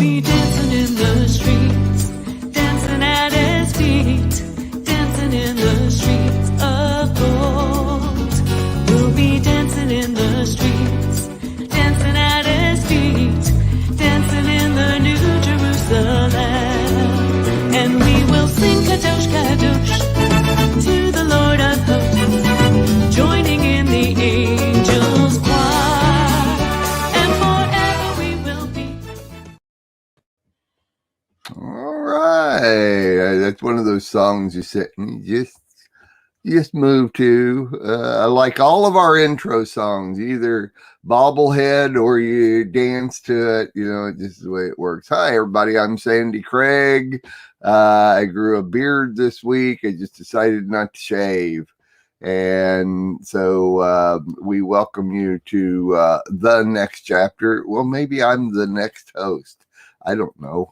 be dancing in the streets, dancing at his feet, dancing in the streets of gold. We'll be dancing in the streets, dancing at his feet, dancing in the New Jerusalem. And we will sing Kadosh, Kadosh to the Lord of hosts, joining in the angels' choir, and forever we will be. All right, that's one of those songs you sit and you just move to. Like all of our intro songs, either bobblehead or you dance to it. You know, just the way it works. Hi, everybody. I'm Sandi Craig. I grew a beard this week. I just decided not to shave. And so we welcome you to the next chapter. Well, maybe I'm the next host. I don't know.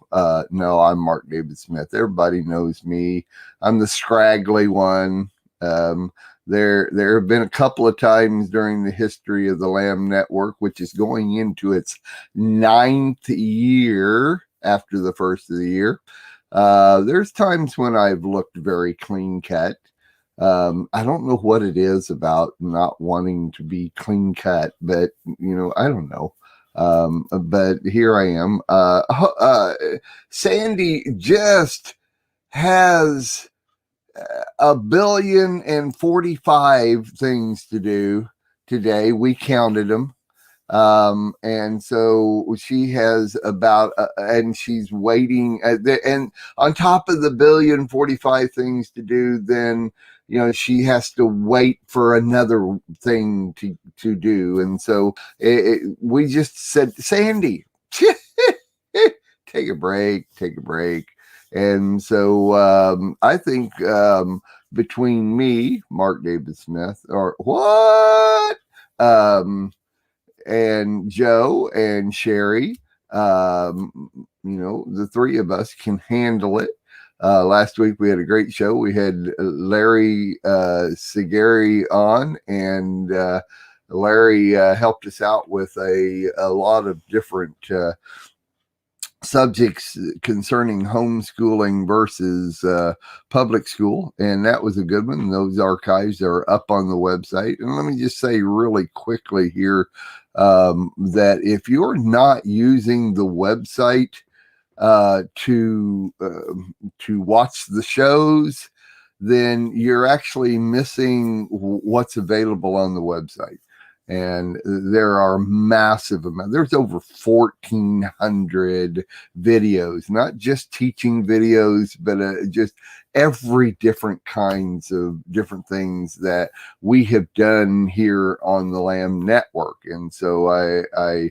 No, I'm Mark David Smith. Everybody knows me. I'm the scraggly one. There have been a couple of times during the history of the Lamb Network, which is going into its 9th year after the first of the year. There's times when I've looked very clean cut. I don't know what it is about not wanting to be clean cut, but you know, I don't know. But here I am. Sandi just has 1,045,000,000 things to do today. We counted them. And so she has about, and she's waiting and on top of the 1,045,000,000 things to do, then, you know, she has to wait for another thing to do. And so we just said, Sandi, take a break. And so I think between me, Mark David Smith, or what? And Joe and Sherry, you know, the three of us can handle it. Last week we had a great show. We had Larry Sigari on, and Larry helped us out with a lot of different subjects concerning homeschooling versus public school, and that was a good one. Those archives are up on the website. And let me just say really quickly here that if you're not using the website to watch the shows, then you're actually missing what's available on the website. And there are massive amounts. There's over 1,400 videos, not just teaching videos, but just every different kinds of different things that we have done here on the Lamb Network. And so I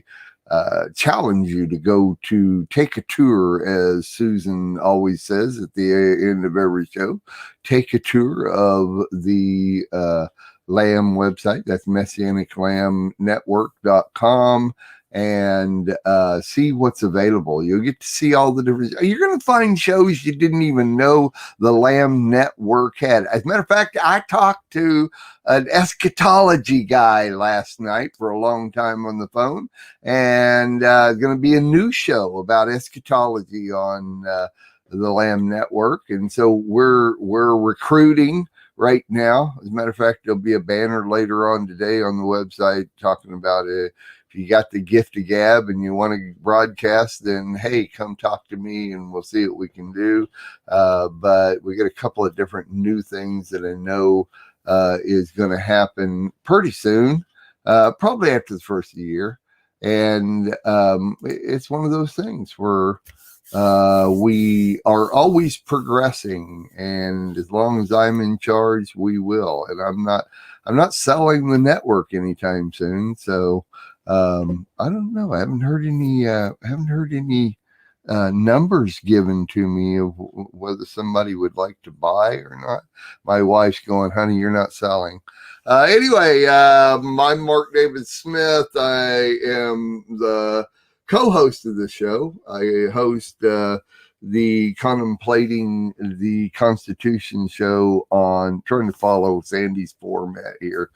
challenge you to go to take a tour, as Susan always says at the end of every show. Take a tour of the Lamb website. That's messianiclambnetwork.com, and see what's available. You'll get to see all the different. You're going to find shows you didn't even know the Lamb Network had. As a matter of fact, I talked to an eschatology guy last night for a long time on the phone, and going to be a new show about eschatology on the Lamb Network. And so we're recruiting right now. As a matter of fact, there'll be a banner later on today on the website talking about it. If you got the gift of gab and you want to broadcast, then hey, come talk to me and we'll see what we can do. But we got a couple of different new things that I know is going to happen pretty soon, probably after the first of the year. And it's one of those things where we are always progressing, and as long as I'm in charge, we will. And I'm not selling the network anytime soon. So I don't know. I haven't heard any numbers given to me of whether somebody would like to buy or not. My wife's going, honey, you're not selling. Anyway, I'm Mark David Smith. I am the co-host of the show. I host the Contemplating the Constitution show on, trying to follow Sandy's format here.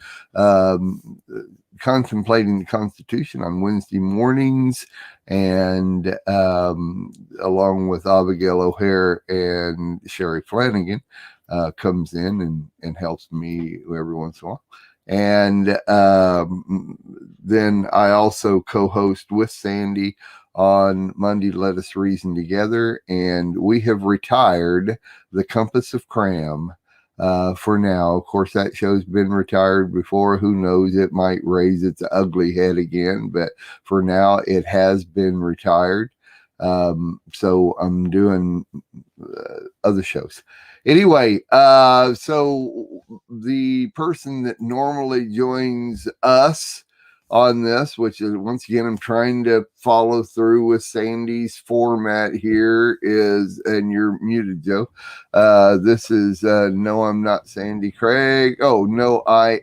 Contemplating the Constitution on Wednesday mornings, and along with Abigail O'Hare and Sherry Flannigan, comes in and helps me every once in a while. And then I also co-host with Sandy on Monday, Let Us Reason Together, and we have retired the Compass of Cram for now. Of course, that show's been retired before. Who knows? It might raise its ugly head again, but for now, it has been retired. So I'm doing other shows. Anyway, so the person that normally joins us on this, which is, once again, I'm trying to follow through with Sandy's format here, is, and you're muted, Joe. This is no, I'm not Sandi Craig. Oh, no, I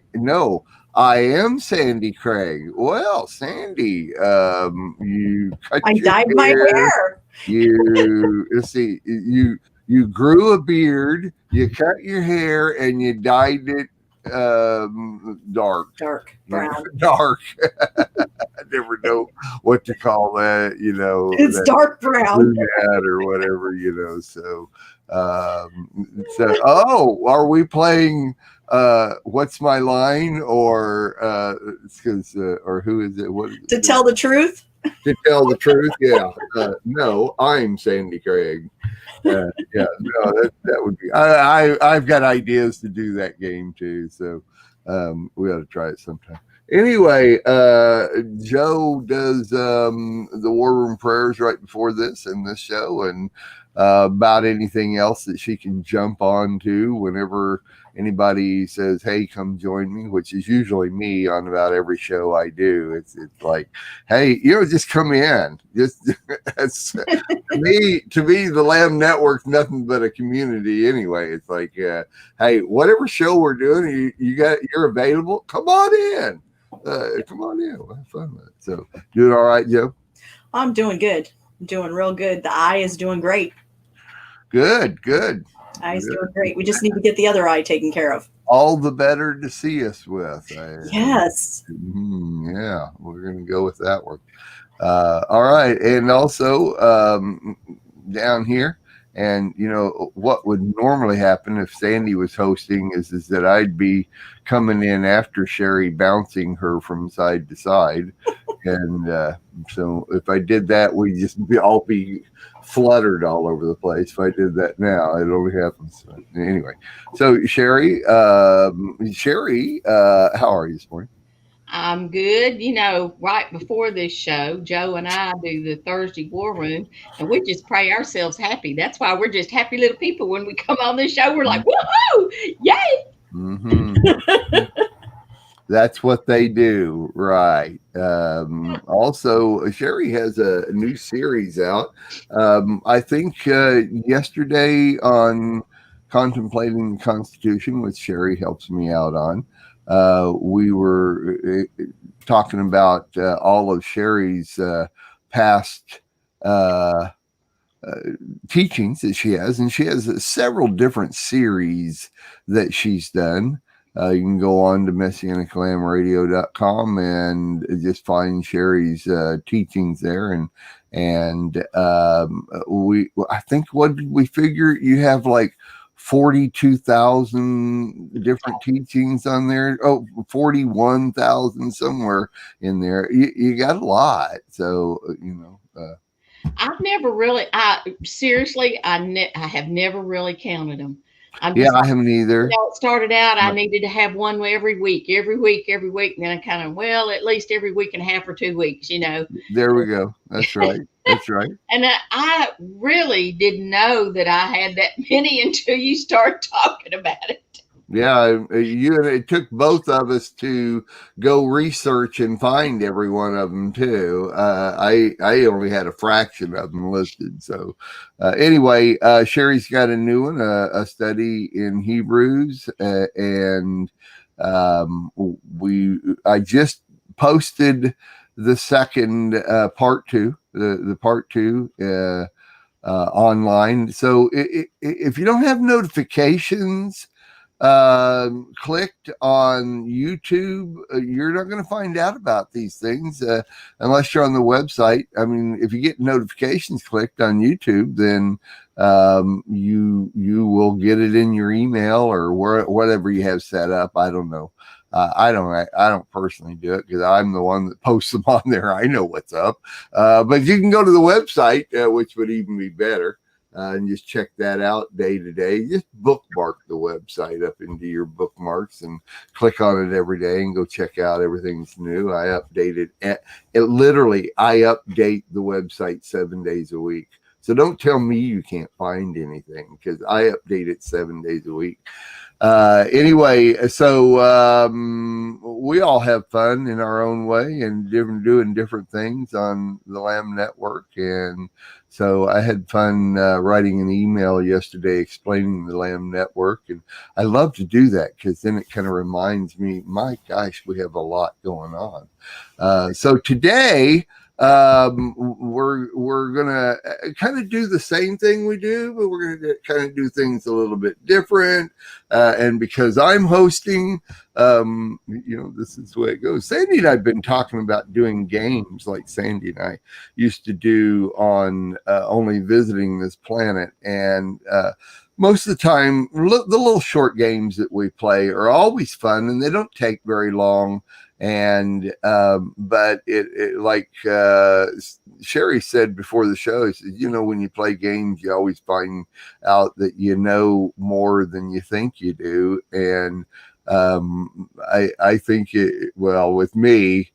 am Sandi Craig. Well, Sandy, you cut I your dyed my hair. Let's see, you grew a beard, you cut your hair, and you dyed it dark brown. Dark. I never know what to call that, It's dark brown or whatever, so are we playing What's My Line, or because or who is it? What to tell the truth? To tell the truth, yeah. No, I'm Sandi Craig. Yeah, no, that would be. I've got ideas to do that game too, so we ought to try it sometime. Anyway, Joe does the War Room prayers right before this and this show, and about anything else that she can jump on to whenever anybody says, hey, come join me, which is usually me on about every show I do. It's like, hey, just come in. Just to me, the Lamb Network's nothing but a community anyway. It's like, hey, whatever show we're doing, you're available, come on in. Come on in. We'll have fun with it. So, doing all right, Joe? I'm doing good. I'm doing real good. The eye is doing great. Good. Eye's doing great. We just need to get the other eye taken care of. All the better to see us with. Yes. Yeah, we're going to go with that one. All right. And also down here, and what would normally happen if Sandy was hosting is that I'd be coming in after Sherry, bouncing her from side to side. And so if I did that, we'd just all be fluttered all over the place. If I did that now, it only happens. Anyway, so Sherry, how are you this morning? I'm good. Right before this show, Joe and I do the Thursday War Room, and we just pray ourselves happy. That's why we're just happy little people. When we come on this show, we're like, woohoo, yay. Mm-hmm. That's what they do, right? Also, Sherry has a new series out. I think yesterday on Contemplating the Constitution, which Sherry helps me out on, we were talking about all of Sherry's past teachings that she has, and she has several different series that she's done. You can go on to messianiclamradio.com and just find Sherry's teachings there, and I think, what did we figure? You have like 42,000 different teachings on there. 41,000 somewhere in there. You got a lot. So I've never really. I have never really counted them. I haven't either. It started out, I needed to have one every week, and then I kind of, at least every week and a half or 2 weeks, There we go. That's right. That's right. And I really didn't know that I had that many until you start talking about it. Yeah, it took both of us to go research and find every one of them too. I only had a fraction of them listed. So anyway, Sherry's got a new one, a study in Hebrews, and I just posted the second part two, the part two. online. So if you don't have notifications clicked on YouTube, you're not going to find out about these things unless you're on the website. I mean, if you get notifications clicked on YouTube, then you will get it in your email or whatever you have set up. I don't know. I don't personally do it because I'm the one that posts them on there. I know what's up. But you can go to the website, which would even be better. And just check that out day to day. Just bookmark the website up into your bookmarks and click on it every day and go check out everything's new. I update it. Literally, I update the website 7 days a week. So don't tell me you can't find anything because I update it 7 days a week. Anyway, so we all have fun in our own way and doing different things on the Lamb Network. And so I had fun writing an email yesterday explaining the Lamb Network. And I love to do that because then it kind of reminds me, my gosh, we have a lot going on. So today, we're gonna kind of do the same thing we do, but we're gonna kind of do things a little bit different. And because I'm hosting, this is the way it goes. Sandy and I've been talking about doing games like Sandy and I used to do on Only Visiting This Planet, and most of the time, the little short games that we play are always fun, and they don't take very long. And but it like Sherry said before the show, she said, when you play games, you always find out that you know more than you think you do. And I think with me,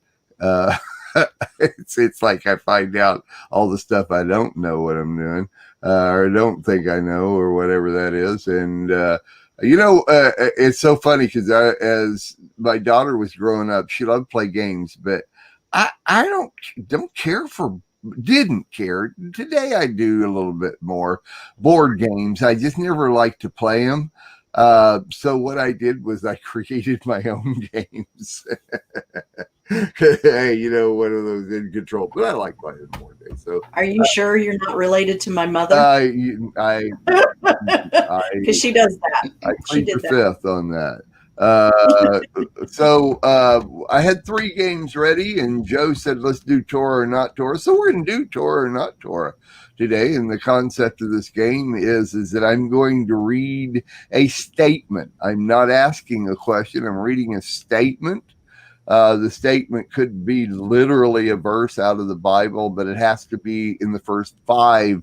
it's like I find out all the stuff I don't know what I'm doing or don't think I know or whatever that is. And it's so funny because as my daughter was growing up, she loved to play games, but I didn't care. Today I do a little bit more board games. I just never liked to play them. So what I did was I created my own games. Hey, one of those in control, but I like playing board games. So, are you sure you're not related to my mother? Because she does that. I She plead did the that. fifth on that. So I had 3 games ready, and Joe said, let's do Torah or not Torah. So we're going to do Torah or not Torah today. And the concept of this game is that I'm going to read a statement. I'm not asking a question. I'm reading a statement. The statement could be literally a verse out of the Bible, but it has to be in the first 5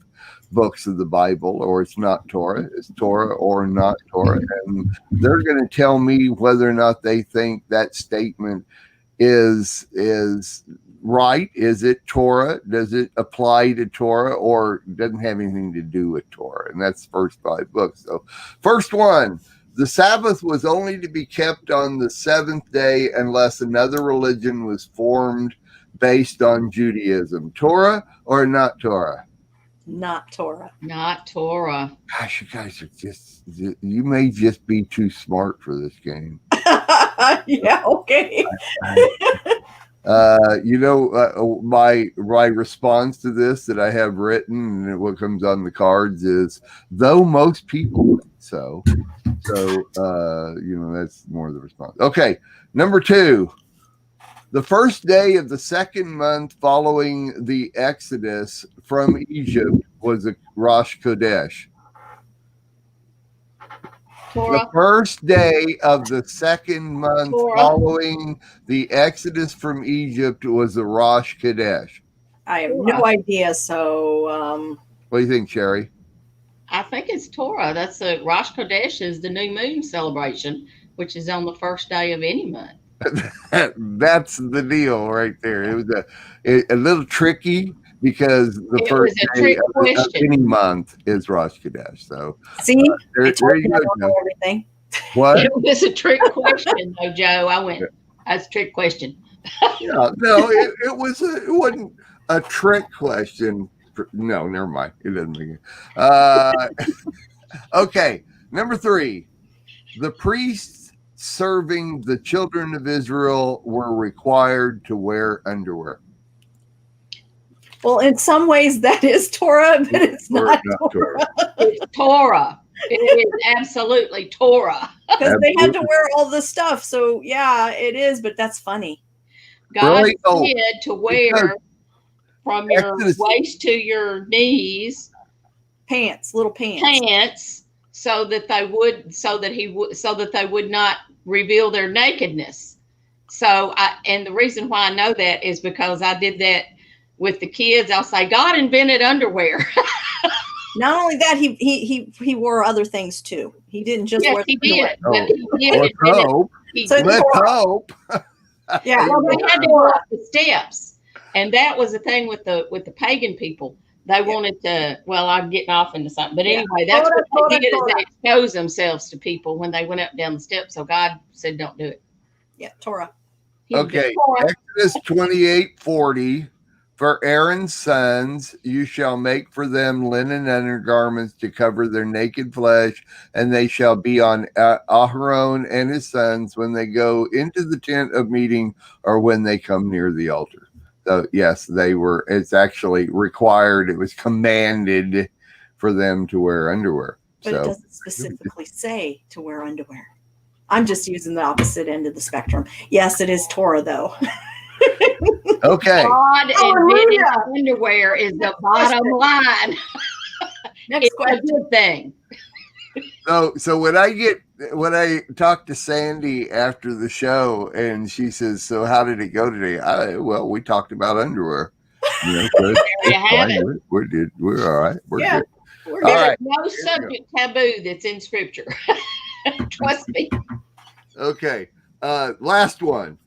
books of the Bible, or it's not Torah. It's Torah or not Torah. And they're going to tell me whether or not they think that statement is right. Is it Torah? Does it apply to Torah, or doesn't have anything to do with Torah? And that's the first 5 books. So first one. The Sabbath was only to be kept on the 7th day unless another religion was formed based on Judaism. Torah or not Torah? Not Torah. Not Torah. Gosh, you guys are you may just be too smart for this game. Yeah, okay. My response to this that I have written and what comes on the cards is, though most people think so. So, that's more of the response. Okay. Number 2, the first day of the 2nd month following the Exodus from Egypt was a Rosh Chodesh. Torah. The first day of the 2nd month Torah. following the Exodus from Egypt was a Rosh Chodesh. I have no idea. So, what do you think, Sherry? I think it's Torah. That's the Rosh Chodesh is the new moon celebration, which is on the first day of any month. That's the deal right there. It was a little tricky because the first day of any month is Rosh Chodesh. So see, there you go. Everything. What? It was a trick question, though, Joe. I went, that's a trick question. Yeah, no, it wasn't a trick question. No, never mind. It doesn't make it. Okay, number 3. The priests serving the children of Israel were required to wear underwear. Well, in some ways that is Torah, but it's not Torah. It's Torah. It is absolutely Torah. Because they had to wear all this stuff. So yeah, it is, but that's funny. God Really? Oh, said to wear from your Exodus. waist to your knees Little pants. so that they would not reveal their nakedness. And the reason why I know that is because I did that with the kids. I'll say, God invented underwear. Not only that, he wore other things too. He didn't just wear he underwear. did. But he Let's did hope. So Let's hope. Yeah, well, they had to go up the steps, and that was the thing with the pagan people. They wanted to. Well, I'm getting off into something, but anyway, that's what they did. Is they exposed themselves to people when they went up down the steps. So God said, "Don't do it." Yeah, Torah. Okay, Exodus 28:40. For Aaron's sons, you shall make for them linen undergarments to cover their naked flesh, and they shall be on Aharon and his sons when they go into the tent of meeting or when they come near the altar. So yes, it's actually required. It was commanded for them to wear underwear. But it doesn't specifically say to wear underwear. I'm just using the opposite end of the spectrum. Yes, it is Torah though. Okay. God invented underwear is the bottom line. Next question. It's a good thing. So when I talk to Sandi after the show and she says, "So how did it go today?" Well, we talked about underwear. You know, There you have it. We're all right. We're good. We're All good. right. No subject taboo that's in Scripture. Trust me. Okay. Last one.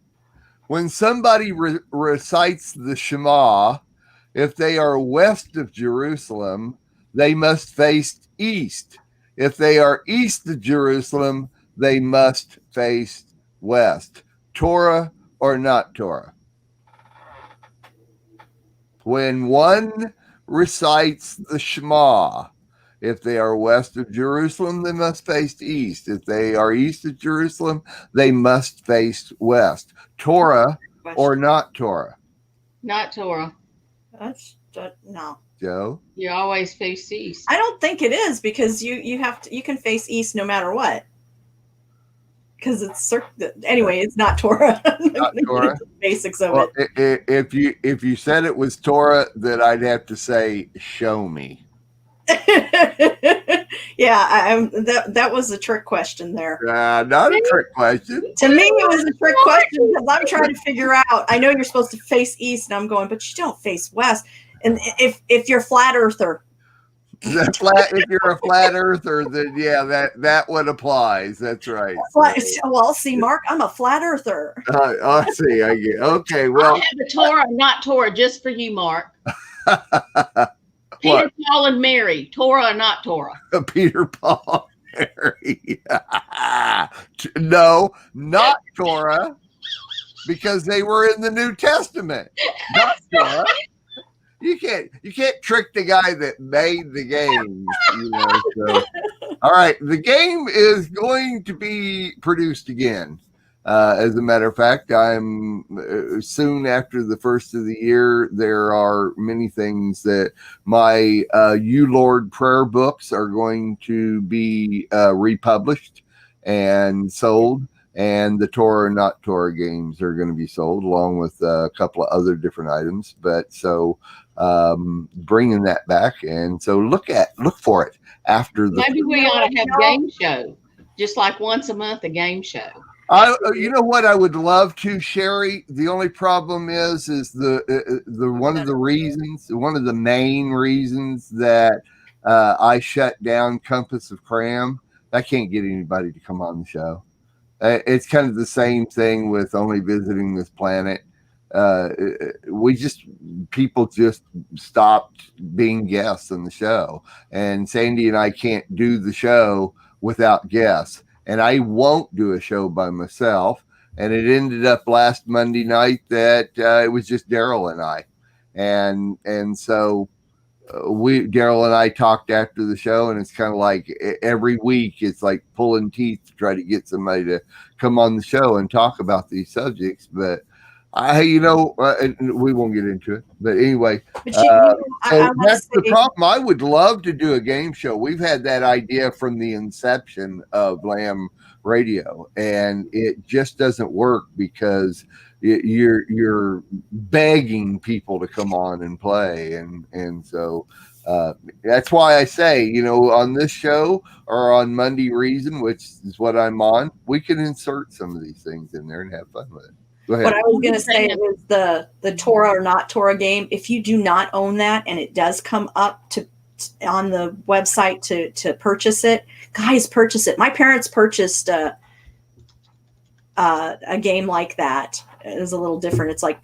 When somebody recites the Shema, if they are west of Jerusalem, they must face east. If they are east of Jerusalem, they must face west. Torah or not Torah? When one recites the Shema, if they are west of Jerusalem, they must face east. If they are east of Jerusalem, they must face west. Torah or not Torah? Not Torah. No. Joe? You always face east. I don't think it is because you can face east no matter what. Because it's anyway, it's not Torah. Not Torah. It's the basics of Well, it. if you said it was Torah, then I'd have to say, show me. Yeah, that was a trick question there. Not a trick question. To me, it was a trick question because I'm trying to figure out. I know you're supposed to face east, and I'm going, but you don't face west. And if you're flat earther, If you're a flat earther, then yeah, that one applies. That's right. Well, see, Mark, I'm a flat earther. I see. I get. Okay. Well, I have the Torah, not Torah, just for you, Mark. Peter, Paul, and Mary. Torah or not Torah? Peter, Paul, Mary. No, not Torah, because they were in the New Testament. Not Torah. You can't trick the guy that made the game. So. All right, the game is going to be produced again. As a matter of fact, I'm soon after the first of the year. There are many things that my You Lord prayer books are going to be republished and sold, and the Torah not Torah games are going to be sold along with a couple of other different items. But so bringing that back, and so look for it after the. Maybe we ought to have a game show, just like once a month, a game show. You know what I would love to, Sherry. The only problem is the one of the main reasons that I shut down Compass of Cram. I can't get anybody to come on the show. It's kind of the same thing with Only Visiting This Planet. People just stopped being guests on the show, and Sandi and I can't do the show without guests. And I won't do a show by myself. And it ended up last Monday night that it was just Daryl and I. And so Daryl and I talked after the show, and it's kind of like every week it's like pulling teeth to try to get somebody to come on the show and talk about these subjects. But We won't get into it, but anyway. But So I want to that's the say, problem. I would love to do a game show. We've had that idea from the inception of Lamb Radio, and it just doesn't work because you're begging people to come on and play, and so that's why I say, on this show or on Monday Reason, which is what I'm on, we can insert some of these things in there and have fun with it. Go ahead. what I was going to say was the Torah or not Torah game. If you do not own that and it does come up on the website to purchase it, guys, purchase it. My parents purchased a game like that. It was a little different. It's like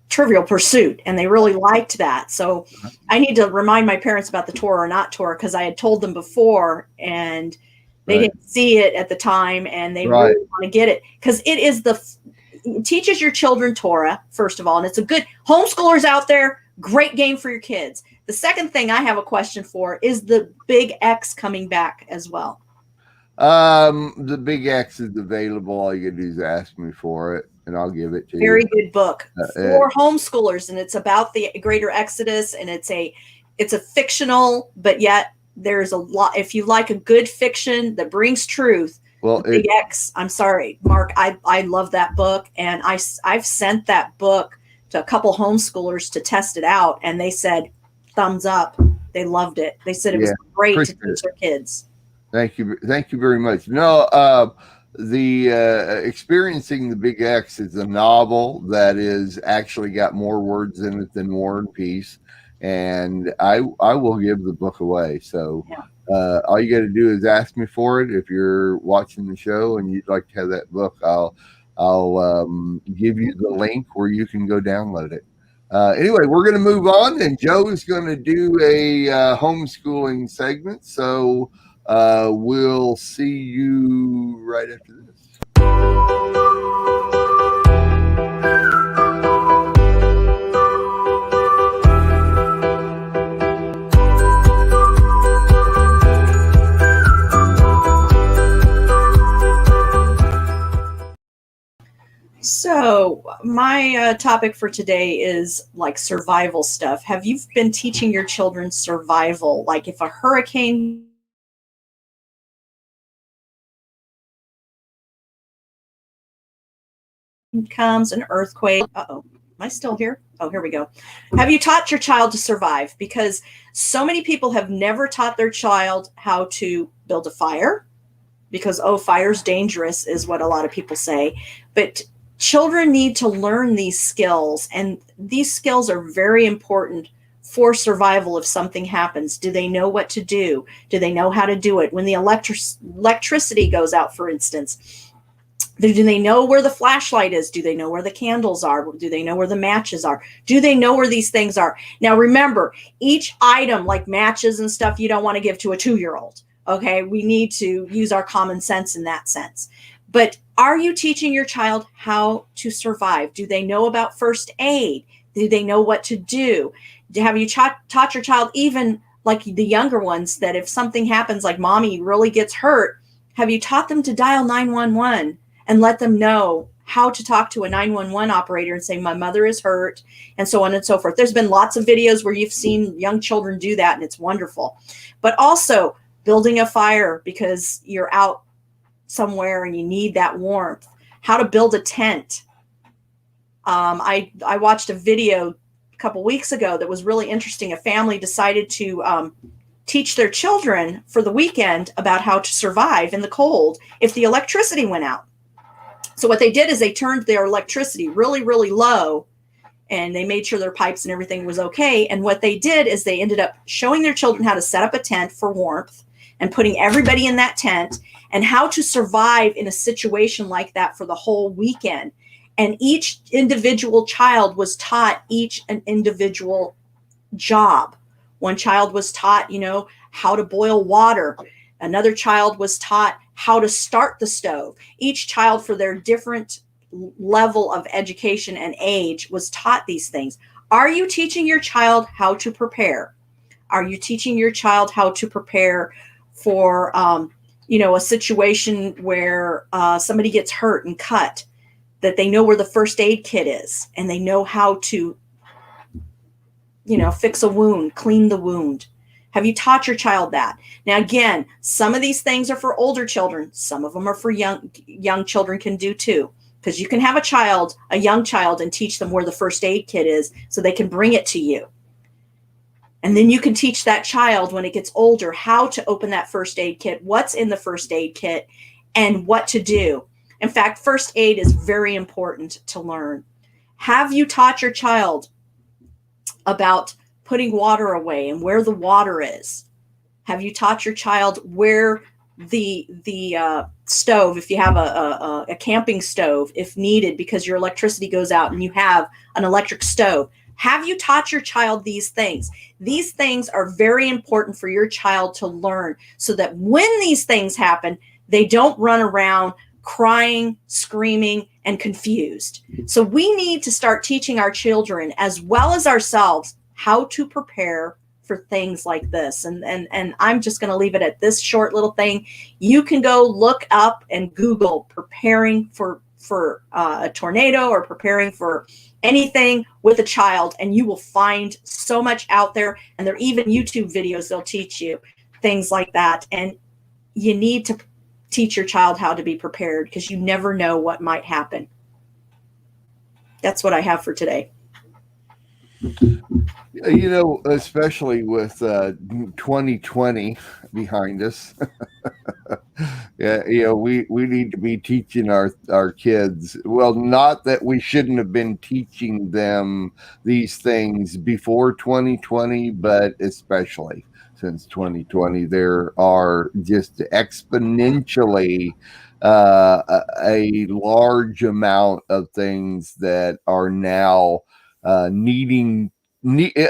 Trivial Pursuit, and they really liked that. So I need to remind my parents about the Torah or not Torah, because I had told them before and they didn't see it at the time, and they really want to get it because it teaches your children Torah, first of all, and it's a good homeschoolers out there. Great game for your kids. The second thing I have a question for is the Big X coming back as well. The Big X is available. All you gotta do is ask me for it, and I'll give it to you. Very good book for homeschoolers, and it's about the Greater Exodus, and it's a fictional, but yet there's a lot. If you like a good fiction that brings truth, Big X. I'm sorry, Mark. I love that book, and I've sent that book to a couple homeschoolers to test it out, and they said thumbs up. They loved it. They said it was great to teach their kids. Thank you very much. No, the Experiencing the Big X is a novel that is actually got more words in it than War and Peace, and I will give the book away. So all you got to do is ask me for it. If you're watching the show and you'd like to have that book, I'll give you the link where you can go download it. Anyway, we're going to move on, and Joe is going to do a homeschooling segment. So we'll see you right after this. So my topic for today is like survival stuff. Have you been teaching your children survival? Like if a hurricane comes, an earthquake. Uh-oh. Am I still here? Oh, here we go. Have you taught your child to survive? Because so many people have never taught their child how to build a fire because, fire's dangerous is what a lot of people say. But children need to learn these skills, and these skills are very important for survival if something happens. Do they know what to do? Do they know how to do it? When the electricity goes out, for instance, do they know where the flashlight is? Do they know where the candles are? Do they know where the matches are? Do they know where these things are? Now, remember, each item like matches and stuff, you don't want to give to a 2-year-old. Okay, we need to use our common sense in that sense. But are you teaching your child how to survive? Do they know about first aid? Do they know what to do? Have you taught your child, even like the younger ones, that if something happens, like mommy really gets hurt, have you taught them to dial 911 and let them know how to talk to a 911 operator and say, my mother is hurt, and so on and so forth? There's been lots of videos where you've seen young children do that, and it's wonderful. But also building a fire because you're out somewhere and you need that warmth. How to build a tent. I watched a video a couple weeks ago that was really interesting. A family decided to teach their children for the weekend about how to survive in the cold if the electricity went out. So what they did is they turned their electricity really, really low, and they made sure their pipes and everything was okay. And what they did is they ended up showing their children how to set up a tent for warmth and putting everybody in that tent and how to survive in a situation like that for the whole weekend. And each individual child was taught an individual job. One child was taught, how to boil water. Another child was taught how to start the stove. Each child, for their different level of education and age, was taught these things. Are you teaching your child how to prepare? Are you teaching your child how to prepare for, a situation where somebody gets hurt and cut? that they know where the first aid kit is, and they know how to, fix a wound, clean the wound. Have you taught your child that? Now, again, some of these things are for older children. Some of them are for young children can do too. Because you can have a young child, and teach them where the first aid kit is so they can bring it to you. And then you can teach that child when it gets older how to open that first aid kit, what's in the first aid kit, and what to do. In fact, first aid is very important to learn. Have you taught your child about putting water away and where the water is? Have you taught your child where the stove, if you have a camping stove, if needed, because your electricity goes out and you have an electric stove? Have you taught your child these things? These things are very important for your child to learn, so that when these things happen, they don't run around crying, screaming, and confused. So we need to start teaching our children, as well as ourselves, how to prepare for things like this. And I'm just going to leave it at this short little thing. You can go look up and Google preparing for a tornado, or preparing for anything with a child, and you will find so much out there. And there are even YouTube videos they'll teach you things like that. And you need to teach your child how to be prepared, because you never know what might happen. That's what I have for today. Especially with 2020 behind us, we need to be teaching our kids. Well, not that we shouldn't have been teaching them these things before 2020, but especially since 2020, there are just exponentially a large amount of things that are now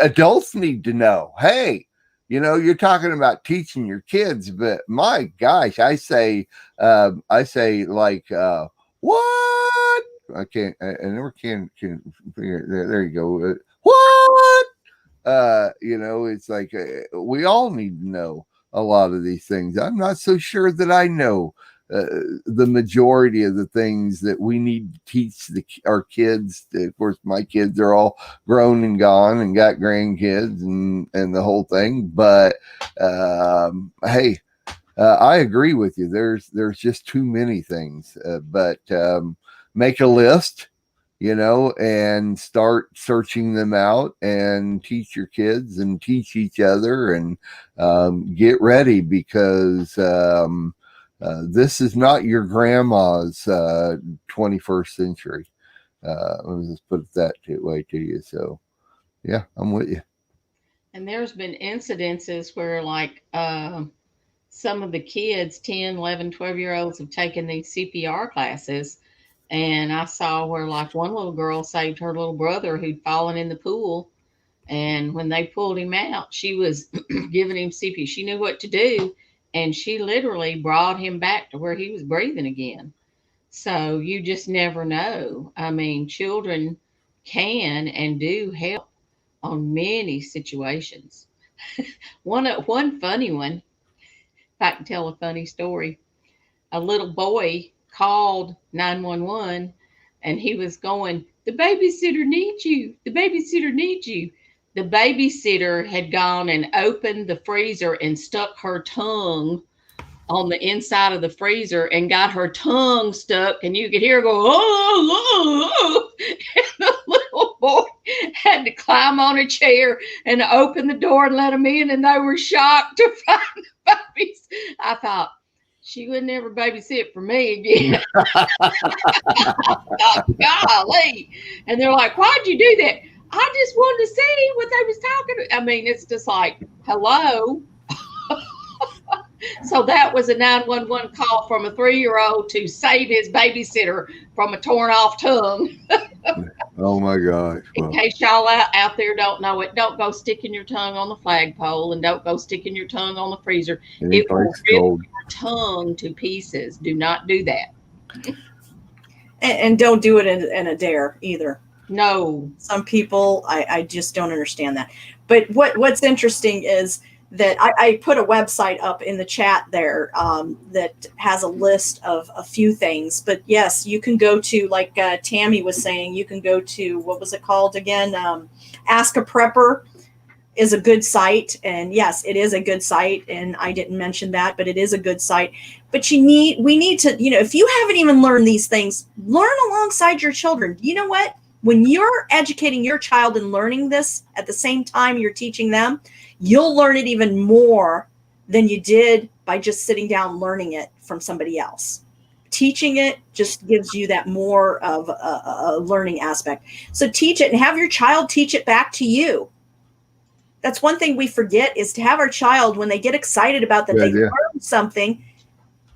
adults need to know. Hey, you're talking about teaching your kids, but my gosh, I say like, what? I can't, I never can figure. There you go. What? It's like we all need to know a lot of these things. I'm not so sure that I know the majority of the things that we need to teach our kids. Of course, my kids are all grown and gone and got grandkids and the whole thing. But hey, I agree with you. There's just too many things. But make a list, and start searching them out, and teach your kids and teach each other, and get ready, because this is not your grandma's 21st century. Let me just put it that way to you. So, yeah, I'm with you. And there's been incidences where, like, some of the kids, 10, 11, 12-year-olds, have taken these CPR classes. And I saw where, like, one little girl saved her little brother who'd fallen in the pool. And when they pulled him out, she was giving him CPR. She knew what to do. And she literally brought him back to where he was breathing again. So you just never know. I mean, children can and do help on many situations. One funny one, if I can tell a funny story. A little boy called 911, and he was going, "The babysitter needs you. The babysitter needs you." The babysitter had gone and opened the freezer and stuck her tongue on the inside of the freezer and got her tongue stuck, and you could hear her go, "Oh, oh." And the little boy had to climb on a chair and open the door and let him in, and they were shocked to find the babies. I thought, she would never babysit for me again. Golly. And they're like, "Why'd you do that?" "I just wanted to see what they was talking about." I mean, it's just like, hello. So that was a 911 call from a 3-year-old to save his babysitter from a torn off tongue. Oh my gosh. In case y'all out there don't know it, don't go sticking your tongue on the flagpole, and don't go sticking your tongue on the freezer. It will rip your tongue to pieces. Do not do that. And don't do it in a dare either. No. Some people, I just don't understand that. But what's interesting is that I put a website up in the chat there that has a list of a few things. But yes, you can go to, like Tammy was saying, you can go to, what was it called again? Ask a Prepper is a good site. And yes, it is a good site. And I didn't mention that, but it is a good site. But we need to, if you haven't even learned these things, learn alongside your children. You know what? When you're educating your child and learning this at the same time you're teaching them, you'll learn it even more than you did by just sitting down learning it from somebody else. Teaching it just gives you that more of a learning aspect. So teach it and have your child teach it back to you. That's one thing we forget, is to have our child, when they get excited about that they learned something,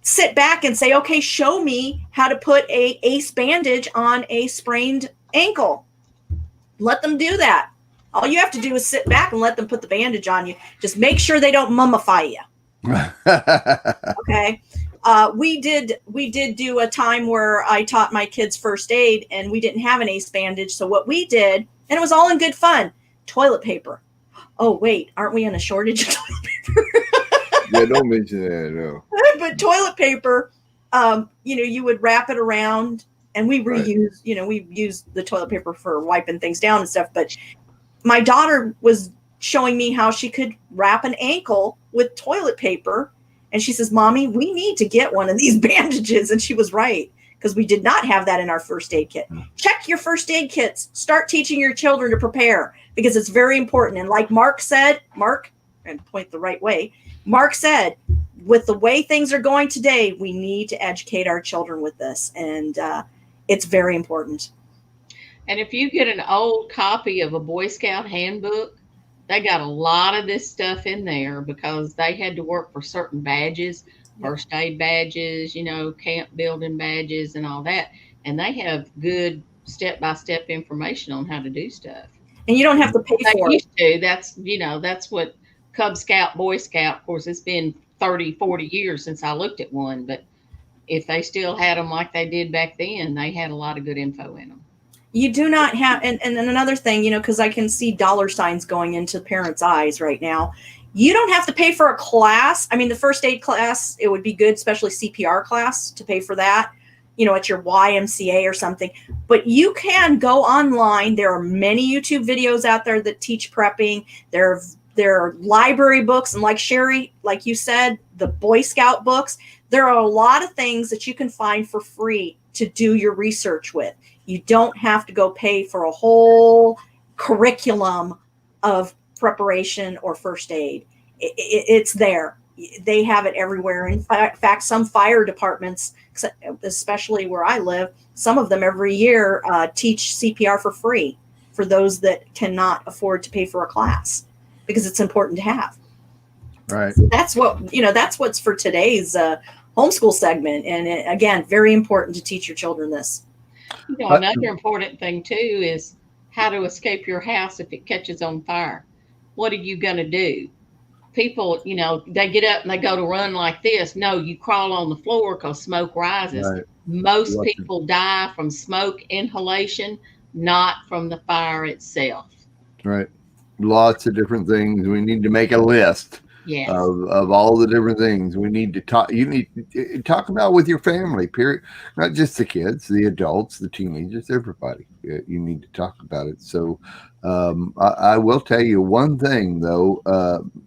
sit back and say, okay, show me how to put a ACE bandage on a sprained ankle. Let them do that. All you have to do is sit back and let them put the bandage on you. Just make sure they don't mummify you. Okay. We did do a time where I taught my kids first aid, and we didn't have an ACE bandage. So what we did, and it was all in good fun, toilet paper. Oh, wait, aren't we in a shortage of toilet paper? Yeah, don't mention that, no. But toilet paper, you would wrap it around, and we reuse, we use the toilet paper for wiping things down and stuff. But my daughter was showing me how she could wrap an ankle with toilet paper. And she says, Mommy, we need to get one of these bandages. And she was right, because we did not have that in our first aid kit. Check your first aid kits. Start teaching your children to prepare, because it's very important. And like Mark said, and point the right way, Mark said, with the way things are going today, we need to educate our children with this. And it's very important. And if you get an old copy of a Boy Scout handbook, they got a lot of this stuff in there, because they had to work for certain badges, first aid badges, camp building badges and all that. And they have good step-by-step information on how to do stuff. And you don't have to pay for it. That's what Cub Scout, Boy Scout, of course, it's been 30, 40 years since I looked at one. But if they still had them like they did back then, they had a lot of good info in them. You do not have, and then another thing, because I can see dollar signs going into parents' eyes right now. You don't have to pay for a class. I mean, the first aid class, it would be good, especially CPR class, to pay for that, at your YMCA or something. But you can go online. There are many YouTube videos out there that teach prepping. There are library books. And like Sherry, like you said, the Boy Scout books. There are a lot of things that you can find for free to do your research with. You don't have to go pay for a whole curriculum of preparation or first aid. It's there. They have it everywhere. In fact, some fire departments, especially where I live, some of them every year teach CPR for free for those that cannot afford to pay for a class, because it's important to have. Right. So that's what's for today's homeschool segment. And again, very important to teach your children this. Another important thing too is how to escape your house if it catches on fire. What are you going to do? People, they get up and they go to run like this. No, you crawl on the floor because smoke rises. Right. Most people die from smoke inhalation, not from the fire itself. Right. Lots of different things. We need to make a list. Yes. Of all the different things we need to talk. You need to talk about with your family, period. Not just the kids, the adults, the teenagers, everybody. You need to talk about it. So I will tell you one thing, though.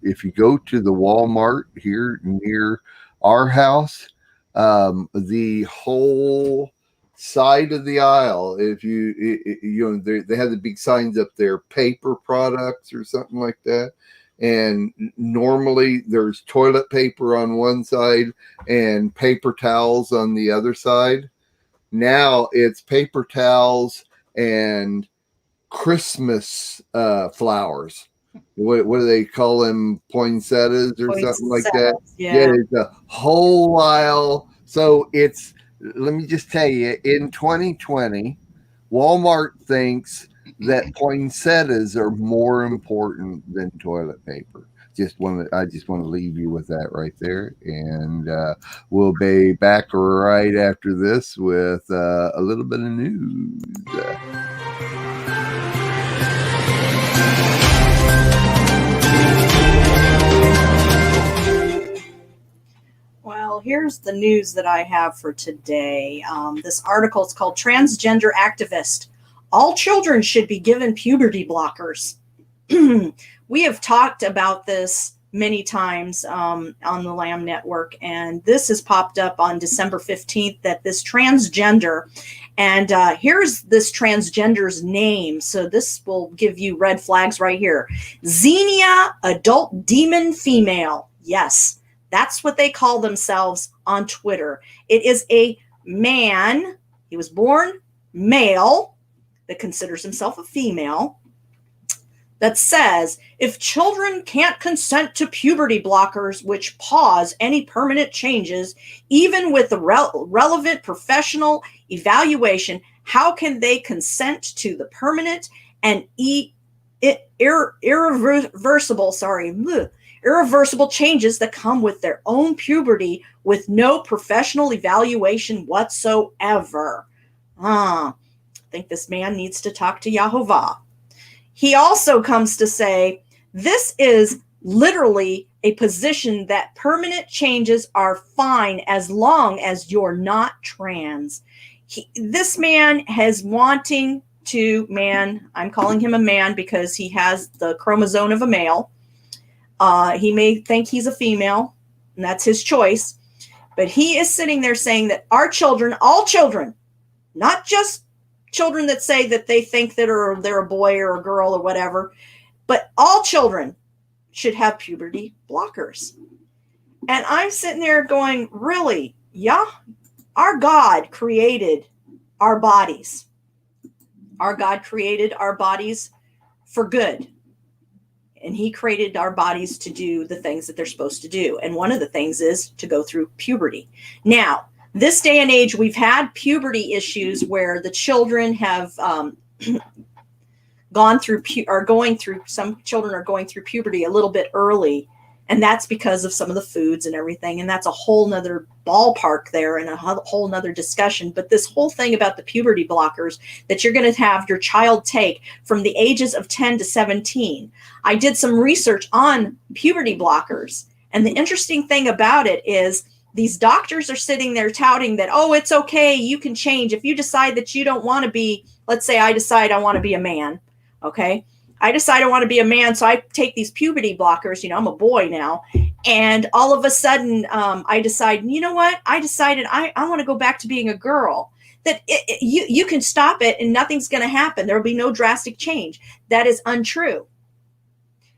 If you go to the Walmart here near our house, the whole side of the aisle, if they have the big signs up there, paper products or something like that. And normally there's toilet paper on one side and paper towels on the other side. Now it's paper towels and Christmas flowers. What do they call them? Poinsettias or something like that? Yeah, it's a whole aisle. So let me just tell you, in 2020, Walmart thinks that poinsettias are more important than toilet paper. I just want to leave you with that right there, and we'll be back right after this with a little bit of news. here's the news that I have for today. This article is called Transgender Activist. All children should be given puberty blockers. We have talked about this many times on the Lamb Network, and this has popped up on December 15th that this transgender, and here's this transgender's name, so this will give you red flags right here. Xenia Adult Demon Female. Yes, that's what they call themselves on Twitter. It is a man, he was born male, that considers himself a female, that says, if children can't consent to puberty blockers, which pause any permanent changes, even with the relevant professional evaluation, how can they consent to the permanent and irreversible changes that come with their own puberty with no professional evaluation whatsoever? I think this man needs to talk to Yahovah. He also comes to say, this is literally a position that permanent changes are fine as long as you're not trans. This man has wanting to, I'm calling him a man because he has the chromosome of a male. He may think he's a female, and that's his choice. But he is sitting there saying that our children, all children, not just children that say that they think that they're a boy or a girl or whatever, but all children should have puberty blockers. And I'm sitting there going, really? Yeah? Our God created our bodies. Our God created our bodies for good. And he created our bodies to do the things that they're supposed to do. And one of the things is to go through puberty. Now, this day and age, we've had puberty issues where the children have some children are going through puberty a little bit early. And that's because of some of the foods and everything. And that's a whole nother ballpark there and a whole nother discussion. But this whole thing about the puberty blockers that you're going to have your child take from the ages of 10 to 17. I did some research on puberty blockers. And the interesting thing about it is these doctors are sitting there touting that, oh, it's okay, you can change. If you decide that you don't want to be, let's say I decide I want to be a man, okay? I decide I want to be a man, so I take these puberty blockers, I'm a boy now, and all of a sudden I decide, you know what? I decided I want to go back to being a girl. That you can stop it and nothing's going to happen. There will be no drastic change. That is untrue.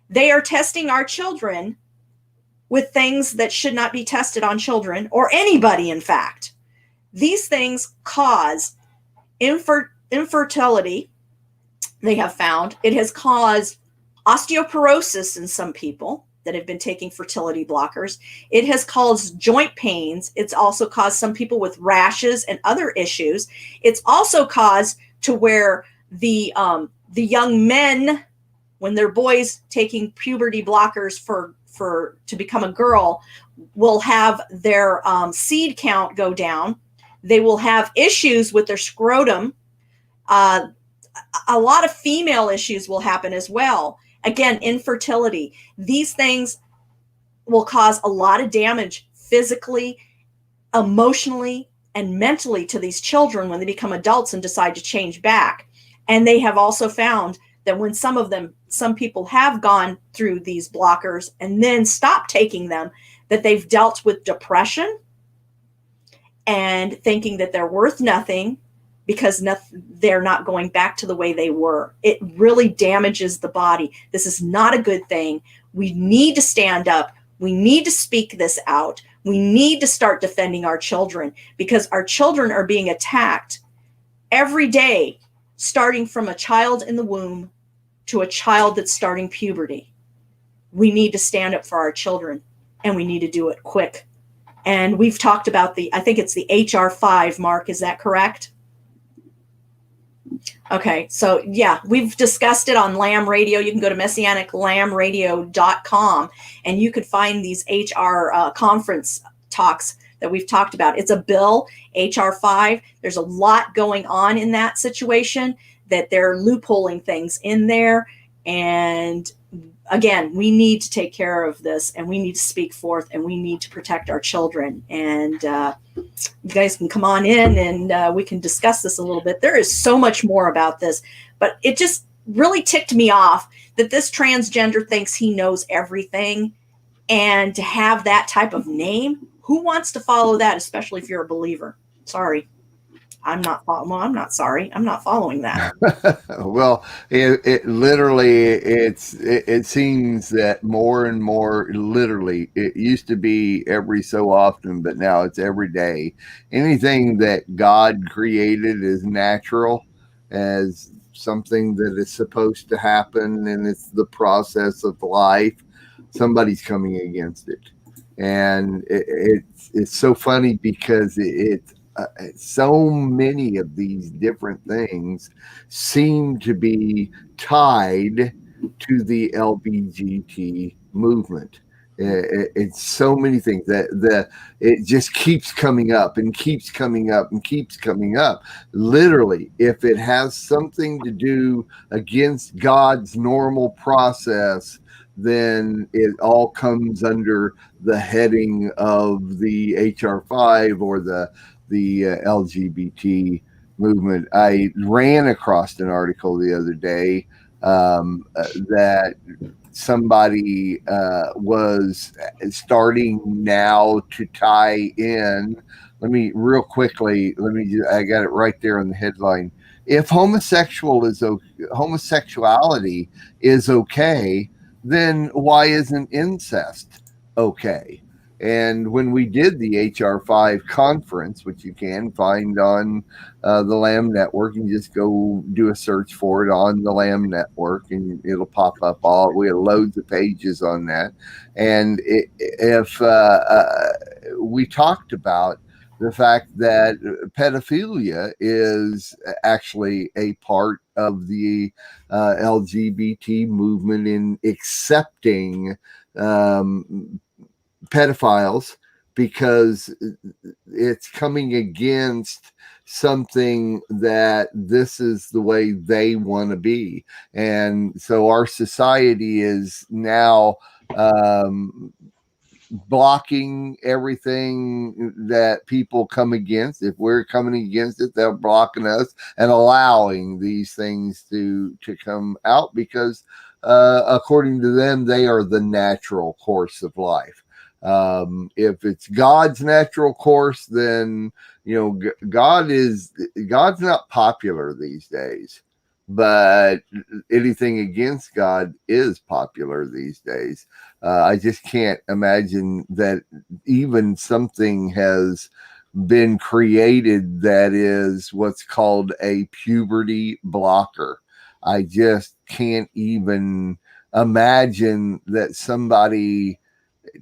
They are testing our children with things that should not be tested on children or anybody, in fact. These things cause infertility, they have found. It has caused osteoporosis in some people that have been taking fertility blockers. It has caused joint pains. It's also caused some people with rashes and other issues. It's also caused to where the young men, when they're boys taking puberty blockers to become a girl, will have their seed count go down. They will have issues with their scrotum. A lot of female issues will happen as well. Again, infertility. These things will cause a lot of damage physically, emotionally, and mentally to these children when they become adults and decide to change back. And they have also found that when some people have gone through these blockers and then stopped taking them, that they've dealt with depression and thinking that they're worth nothing because they're not going back to the way they were. It really damages the body. This is not a good thing. We need to stand up. We need to speak this out. We need to start defending our children because our children are being attacked every day, starting from a child in the womb to a child that's starting puberty. We need to stand up for our children, and we need to do it quick. And we've talked about I think it's the HR 5, Mark, is that correct? Okay, so yeah, we've discussed it on Lamb Radio. You can go to messianiclambradio.com and you could find these HR conference talks that we've talked about. It's a bill, HR 5. There's a lot going on in that situation that they're loopholing things in there. And again, we need to take care of this, and we need to speak forth, and we need to protect our children. And you guys can come on in, and we can discuss this a little bit. There is so much more about this, but it just really ticked me off that this transgender thinks he knows everything. And to have that type of name, who wants to follow that, especially if you're a believer? Sorry. I'm not sorry. I'm not following that. Well, it literally, it seems that more and more, literally, it used to be every so often, but now it's every day. Anything that God created is natural, as something that is supposed to happen, and it's the process of life. Somebody's coming against it. And it's so funny because so many of these different things seem to be tied to the LBGT movement. It's so many things that it just keeps coming up and keeps coming up and keeps coming up. Literally, if it has something to do against God's normal process, then it all comes under the heading of the HR5 or the LGBT movement. I ran across an article the other day that somebody was starting now to tie in. Let me real quickly. I got it right there in the headline. If homosexuality is okay, then why isn't incest okay? And when we did the HR5 conference, which you can find on the Lamb Network, you can just go do a search for it on the Lamb Network, and it'll pop up we have loads of pages on that. And if we talked about the fact that pedophilia is actually a part of the LGBT movement in accepting pedophiles, because it's coming against something that this is the way they want to be. And so our society is now blocking everything that people come against. If we're coming against it, they're blocking us and allowing these things to come out, because according to them, they are the natural course of life. If it's God's natural course, then God's not popular these days, but anything against God is popular these days. I just can't imagine that even something has been created that is what's called a puberty blocker. I just can't even imagine that somebody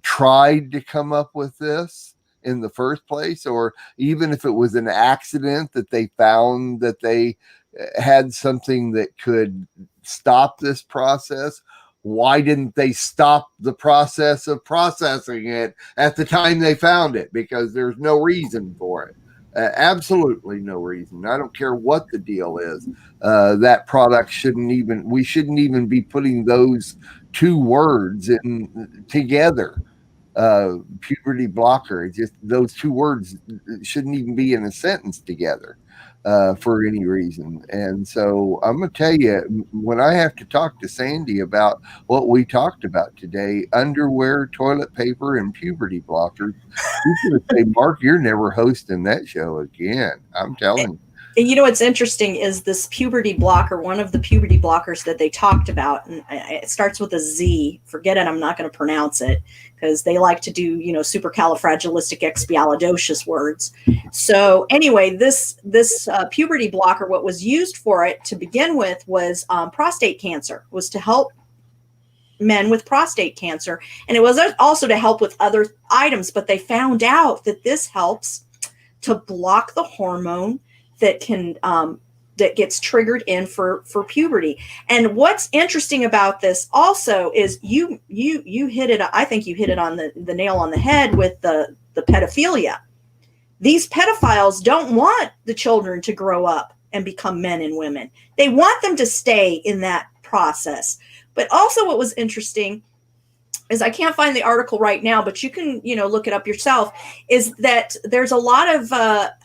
tried to come up with this in the first place, or even if it was an accident that they found that they had something that could stop this process. Why didn't they stop the process of processing it at the time they found it? Because there's no reason for it. Absolutely no reason. I don't care what the deal is. That product we shouldn't even be putting those two words in together. Puberty blocker. Just those two words shouldn't even be in a sentence together for any reason. And so I'm going to tell you, when I have to talk to Sandi about what we talked about today, underwear, toilet paper, and puberty blockers, he's going to say, Mark, you're never hosting that show again. I'm telling you. And what's interesting is this puberty blocker, one of the puberty blockers that they talked about, and it starts with a Z. Forget it, I'm not going to pronounce it, because they like to do, supercalifragilisticexpialidocious words. So anyway, this puberty blocker, what was used for it to begin with was prostate cancer, was to help men with prostate cancer. And it was also to help with other items, but they found out that this helps to block the hormone that gets triggered in for puberty. And what's interesting about this also is you hit it. I think you hit it on the nail on the head with the pedophilia. These pedophiles don't want the children to grow up and become men and women. They want them to stay in that process. But also what was interesting is, I can't find the article right now, but you can, look it up yourself, is that there's a lot of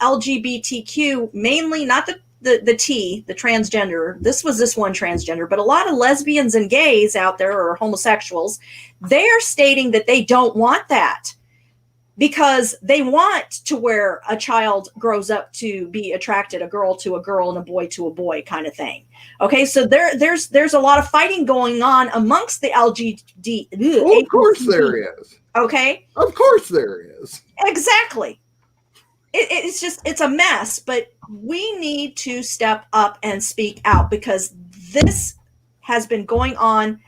LGBTQ, mainly not the T, the transgender. This one transgender, but a lot of lesbians and gays out there, or homosexuals, they are stating that they don't want that, because they want to where a child grows up to be attracted, a girl to a girl and a boy to a boy kind of thing. Okay, so there's a lot of fighting going on amongst the LGBT. Well, of course there is. Okay, of course there is. Exactly. It's a mess, but we need to step up and speak out, because this has been going on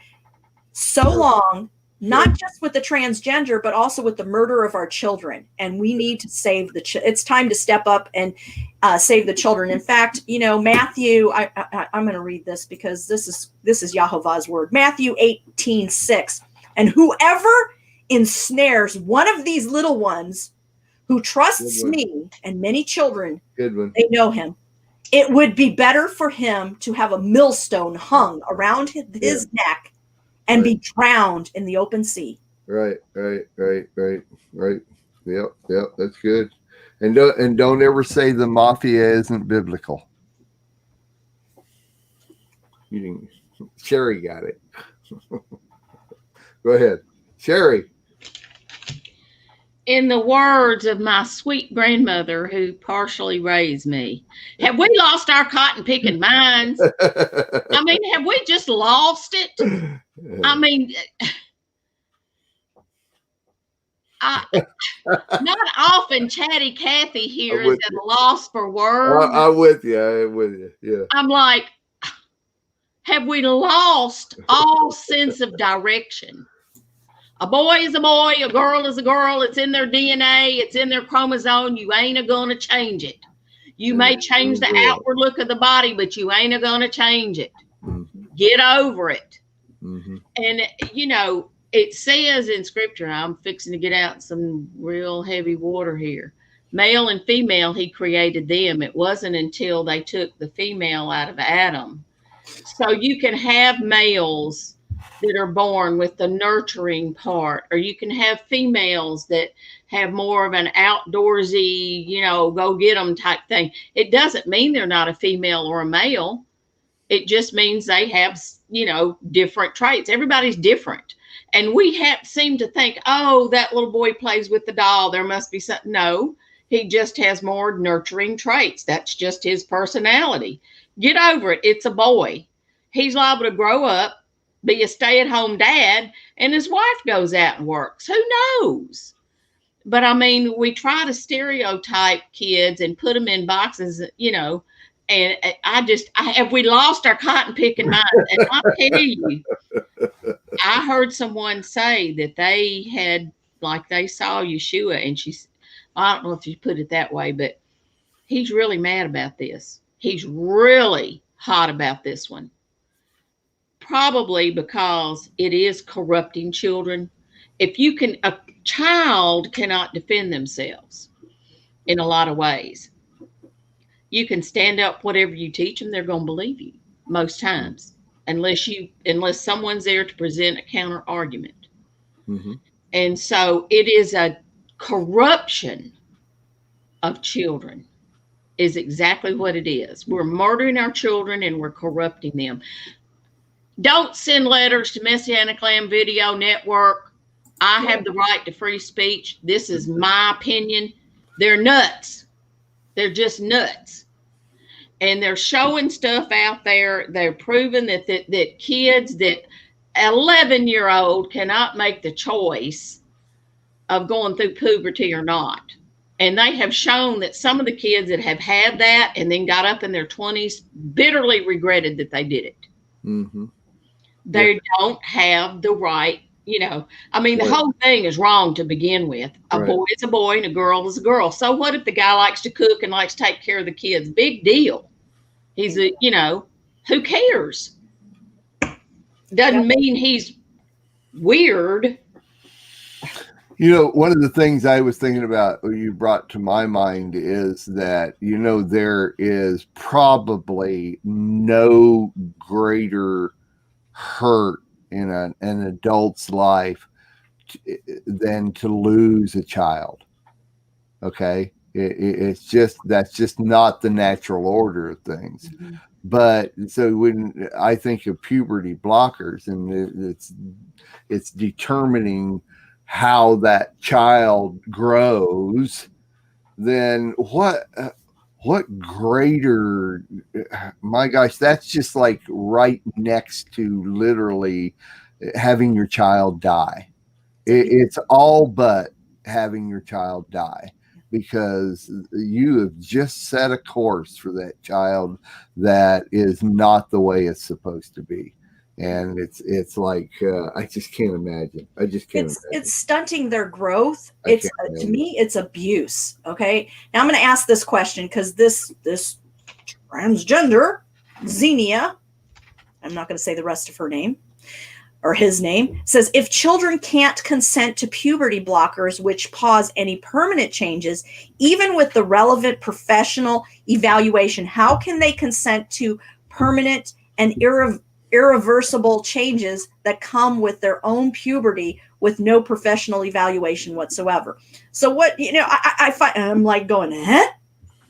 so long. Not just with the transgender, but also with the murder of our children. And we need to save it's time to step up and save the children. In fact, Matthew, I'm going to read this because this is Yahovah's word. Matthew 18:6. And whoever ensnares one of these little ones who trusts me, and many children, they know him, it would be better for him to have a millstone hung around his neck and be drowned in the open sea. Right. Yep, that's good. And don't ever say the mafia isn't biblical. Sherry got it. Go ahead, Sherry. In the words of my sweet grandmother who partially raised me, have we lost our cotton picking minds? I mean, have we just lost it? I mean, not often Chatty Cathy here is at a loss for words. I'm with you. Yeah. I'm like, have we lost all sense of direction? A boy is a boy, a girl is a girl. It's in their DNA. It's in their chromosome. You ain't going to change it. You may change the outward look of the body, but you ain't going to change it. Mm-hmm. Get over it. Mm-hmm. And, it says in scripture, I'm fixing to get out some real heavy water here. Male and female, he created them. It wasn't until they took the female out of Adam. So you can have males that are born with the nurturing part, or you can have females that have more of an outdoorsy, go get them type thing. It doesn't mean they're not a female or a male. It just means they have, different traits. Everybody's different. And we seem to think, oh, that little boy plays with the doll, there must be something. No, he just has more nurturing traits. That's just his personality. Get over it. It's a boy. He's liable to grow up, be a stay-at-home dad, and his wife goes out and works. Who knows? But I mean, we try to stereotype kids and put them in boxes, and have we lost our cotton picking mind? And I'll tell you, I heard someone say that they saw Yeshua, and I don't know if you put it that way, but he's really mad about this. He's really hot about this one. Probably because it is corrupting children. A child cannot defend themselves in a lot of ways. You can stand up whatever you teach them, they're going to believe you most times, unless someone's there to present a counter argument. Mm-hmm. And so it is a corruption of children is exactly what it is. We're murdering our children and we're corrupting them. Don't send letters to Messianic Lamb Video Network. I have the right to free speech. This is my opinion. They're nuts. They're just nuts. And they're showing stuff out there. They're proving that kids, that 11-year-old cannot make the choice of going through puberty or not. And they have shown that some of the kids that have had that and then got up in their 20s bitterly regretted that they did it. Mm-hmm. They don't have the right, the whole thing is wrong to begin with. A boy is a boy and a girl is a girl. So what if the guy likes to cook and likes to take care of the kids? Big deal. He's who cares? Doesn't mean he's weird. One of the things I was thinking about, you brought to my mind, is that, there is probably no greater hurt in an adult's life than to lose a child. Okay. It's just, that's just not the natural order of things. Mhm. But so when I think of puberty blockers, and it's determining how that child grows, then what greater, my gosh, that's just like right next to literally having your child die. It's all but having your child die, because you have just set a course for that child that is not the way it's supposed to be. And it's like, I just can't imagine. I just can't imagine. It's stunting their growth. I It's can't to imagine. me, it's abuse. Okay. Now I'm going to ask this question because this transgender Xenia, I'm not going to say the rest of her name or his name, says if children can't consent to puberty blockers, which cause any permanent changes, even with the relevant professional evaluation, how can they consent to permanent and irreversible changes that come with their own puberty with no professional evaluation whatsoever? So what, I find, I'm like going, huh?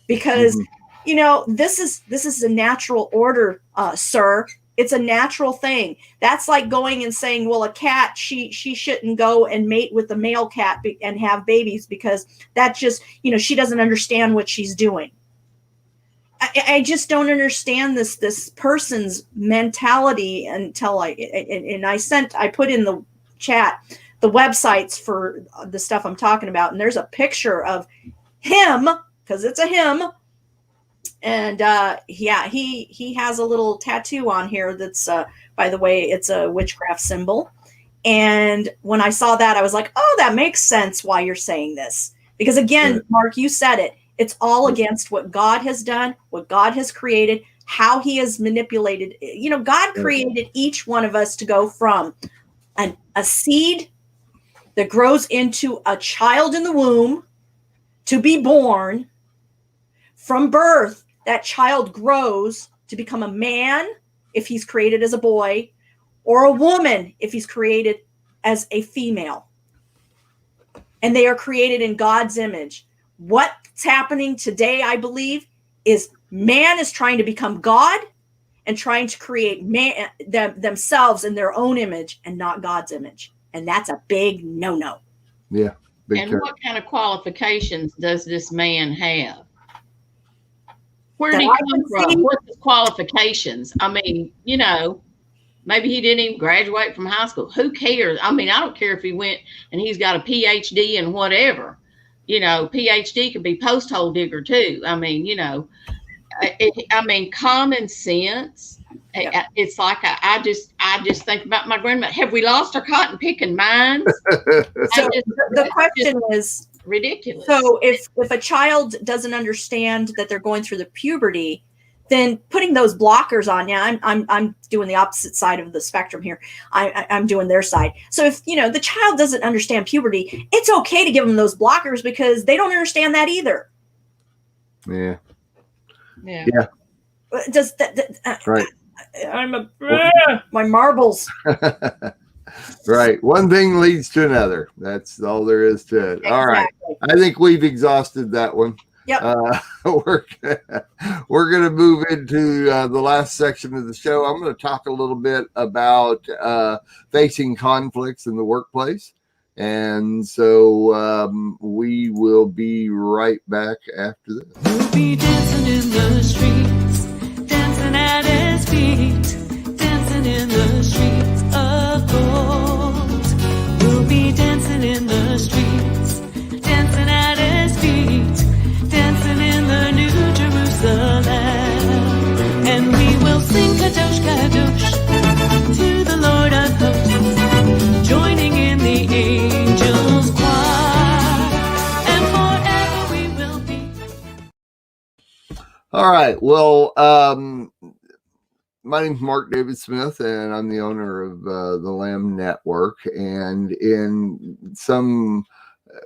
Because, this is a natural order, sir. It's a natural thing. That's like going and saying, well, a cat, she shouldn't go and mate with a male cat and have babies because that just, she doesn't understand what she's doing. I just don't understand this person's mentality until I put in the chat the websites for the stuff I'm talking about. And there's a picture of him, because it's a him. And he has a little tattoo on here that's, by the way, it's a witchcraft symbol. And when I saw that, I was like, oh, that makes sense why you're saying this. Because again, Mark, you said it. It's all against what God has done, what God has created, how he has manipulated. God created each one of us to go from a seed that grows into a child in the womb to be born. From birth, that child grows to become a man if he's created as a boy, or a woman if he's created as a female. And they are created in God's image. What's happening today, I believe, is man is trying to become God and trying to create themselves in their own image and not God's image. And that's a big no-no. Yeah. And what kind of qualifications does this man have? Where did he come from? What's his qualifications? I mean, maybe he didn't even graduate from high school. Who cares? I mean, I don't care if he went and he's got a PhD in whatever. PhD could be post hole digger too. I mean, common sense. Yep. It's like I just think about my grandma. Have we lost our cotton picking minds? So the question is ridiculous. So if a child doesn't understand that they're going through the puberty, then putting those blockers on, I'm doing the opposite side of the spectrum here. I'm doing their side. So if the child doesn't understand puberty, it's okay to give them those blockers because they don't understand that either. Yeah. Does that right? My marbles. Right. One thing leads to another. That's all there is to it. Exactly. All right. I think we've exhausted that one. Yep. We're going to move into the last section of the show. I'm going to talk a little bit about facing conflicts in the workplace. And so we will be right back after this. We'll be dancing in the streets, dancing at his feet, dancing in the streets of gold. We'll be dancing in the streets, dancing at his feet, dancing in the New Jerusalem. And we will sing Kadosh, Kadosh to the Lord of hosts, joining in the angels' choir, and forever we will be. All right. Well, my name's Mark David Smith, and I'm the owner of the Lamb Network. And in some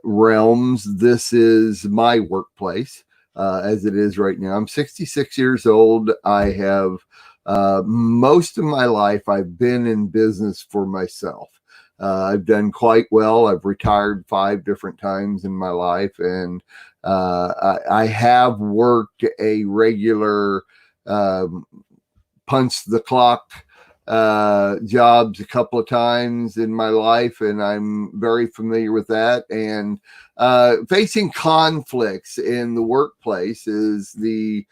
realms, this is my workplace, as it is right now. I'm 66 years old. I have Most of my life, I've been in business for myself. I've done quite well. I've retired 5 different times in my life, and I have worked a regular punch the clock jobs a couple of times in my life, and I'm very familiar with that. And facing conflicts in the workplace is the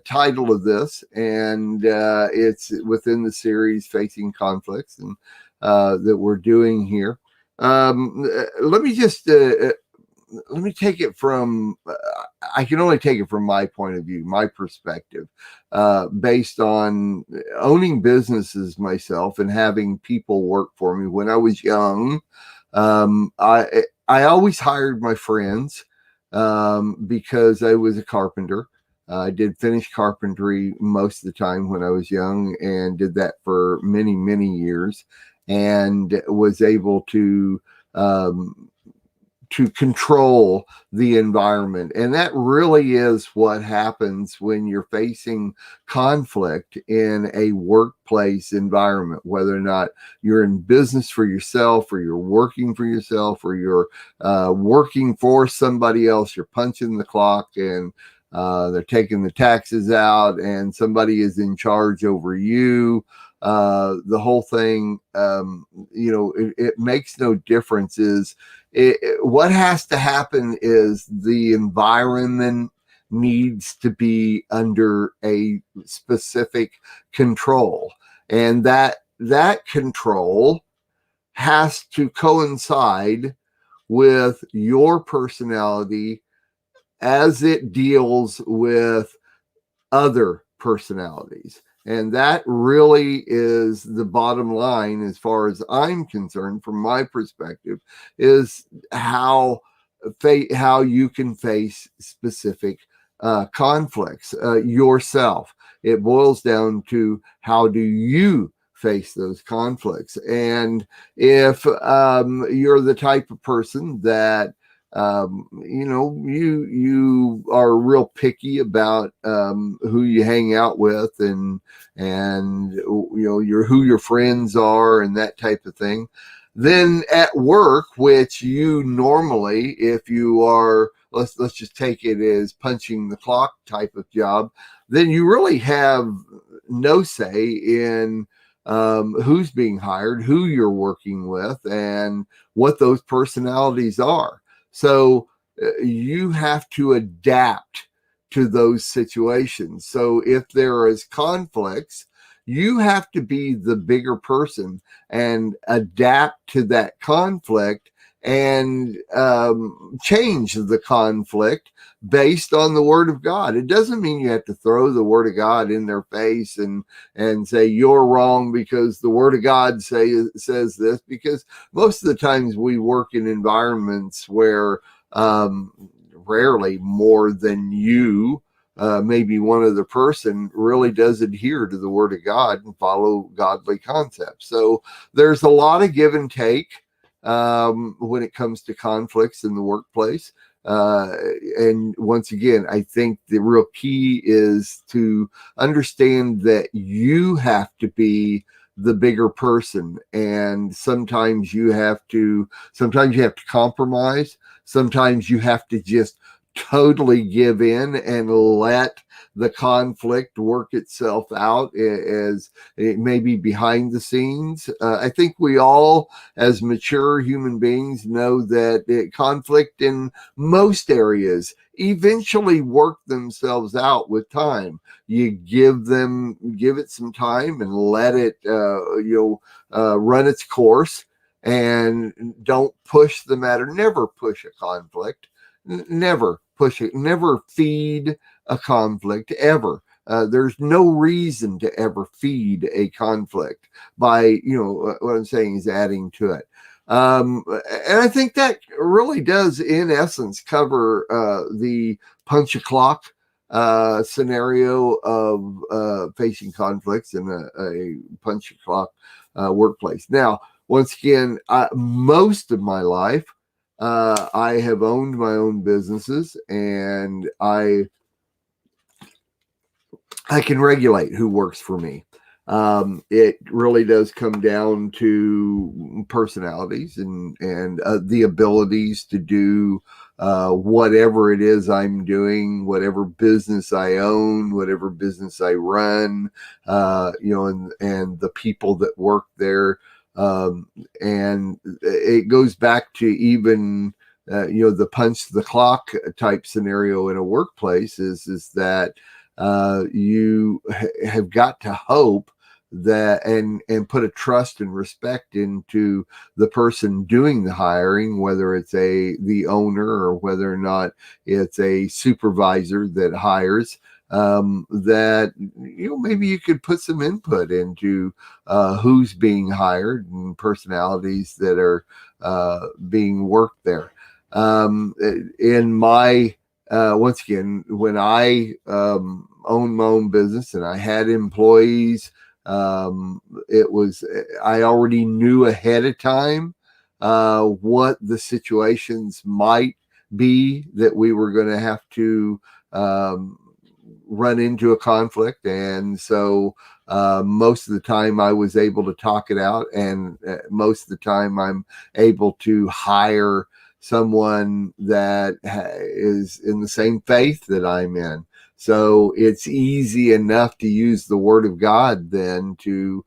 title of this, and it's within the series Facing Conflicts, and that we're doing here. Let me just let me take it from, I can only take it from my point of view, my perspective, based on owning businesses myself and having people work for me. When I was young, I always hired my friends because I was a carpenter. I did finish carpentry most of the time when I was young, and did that for many, many years, and was able to control the environment. And that really is what happens when you're facing conflict in a workplace environment, whether or not you're in business for yourself, or you're working for yourself, or you're working for somebody else. You're punching the clock, and they're taking the taxes out, and somebody is in charge over you. The whole thing, it makes no difference. What has to happen is the environment needs to be under a specific control, and that control has to coincide with your personality as it deals with other personalities. And that really is the bottom line, as far as I'm concerned, from my perspective, is how you can face specific conflicts yourself. It boils down to, how do you face those conflicts? And if you're the type of person that you are real picky about who you hang out with, and who your friends are, and that type of thing, then at work, which you normally, if you are, let's just take it as punching the clock type of job, then you really have no say in who's being hired, who you're working with, and what those personalities are. So you have to adapt to those situations. So if there is conflicts, you have to be the bigger person and adapt to that conflict, and change the conflict based on the Word of God. It doesn't mean you have to throw the Word of God in their face and say you're wrong because the Word of God says this, because most of the times we work in environments where rarely more than you, maybe one other person, really does adhere to the Word of God and follow godly concepts. So there's a lot of give and take when it comes to conflicts in the workplace. And once again, I think the real key is to understand that you have to be the bigger person, and sometimes you have to compromise. Sometimes you have to just totally give in and let the conflict work itself out, as it may be behind the scenes. I think we all, as mature human beings, know that conflict in most areas eventually work themselves out with time. You give it some time and let it run its course, and don't push the matter. Never push a conflict. Never push it. Never feed a conflict, ever. There's no reason to ever feed a conflict by, what I'm saying is adding to it. And I think that really does, in essence, cover the punch a clock scenario of facing conflicts in a punch a clock workplace. Now, once again, most of my life, I have owned my own businesses, and I I can regulate who works for me. It really does come down to personalities and the abilities to do whatever it is I'm doing, whatever business I own, whatever business I run, and the people that work there. And it goes back to even the punch the clock type scenario in a workplace is that you have got to hope that and put a trust and respect into the person doing the hiring, whether it's the owner or whether or not it's a supervisor that hires, that maybe you could put some input into who's being hired and personalities that are being worked there. In my once again, when I owned my own business and I had employees, I already knew ahead of time what the situations might be that we were going to have to run into a conflict. And so most of the time I was able to talk it out, and most of the time I'm able to hire someone that is in the same faith that I'm in. So it's easy enough to use the Word of God then to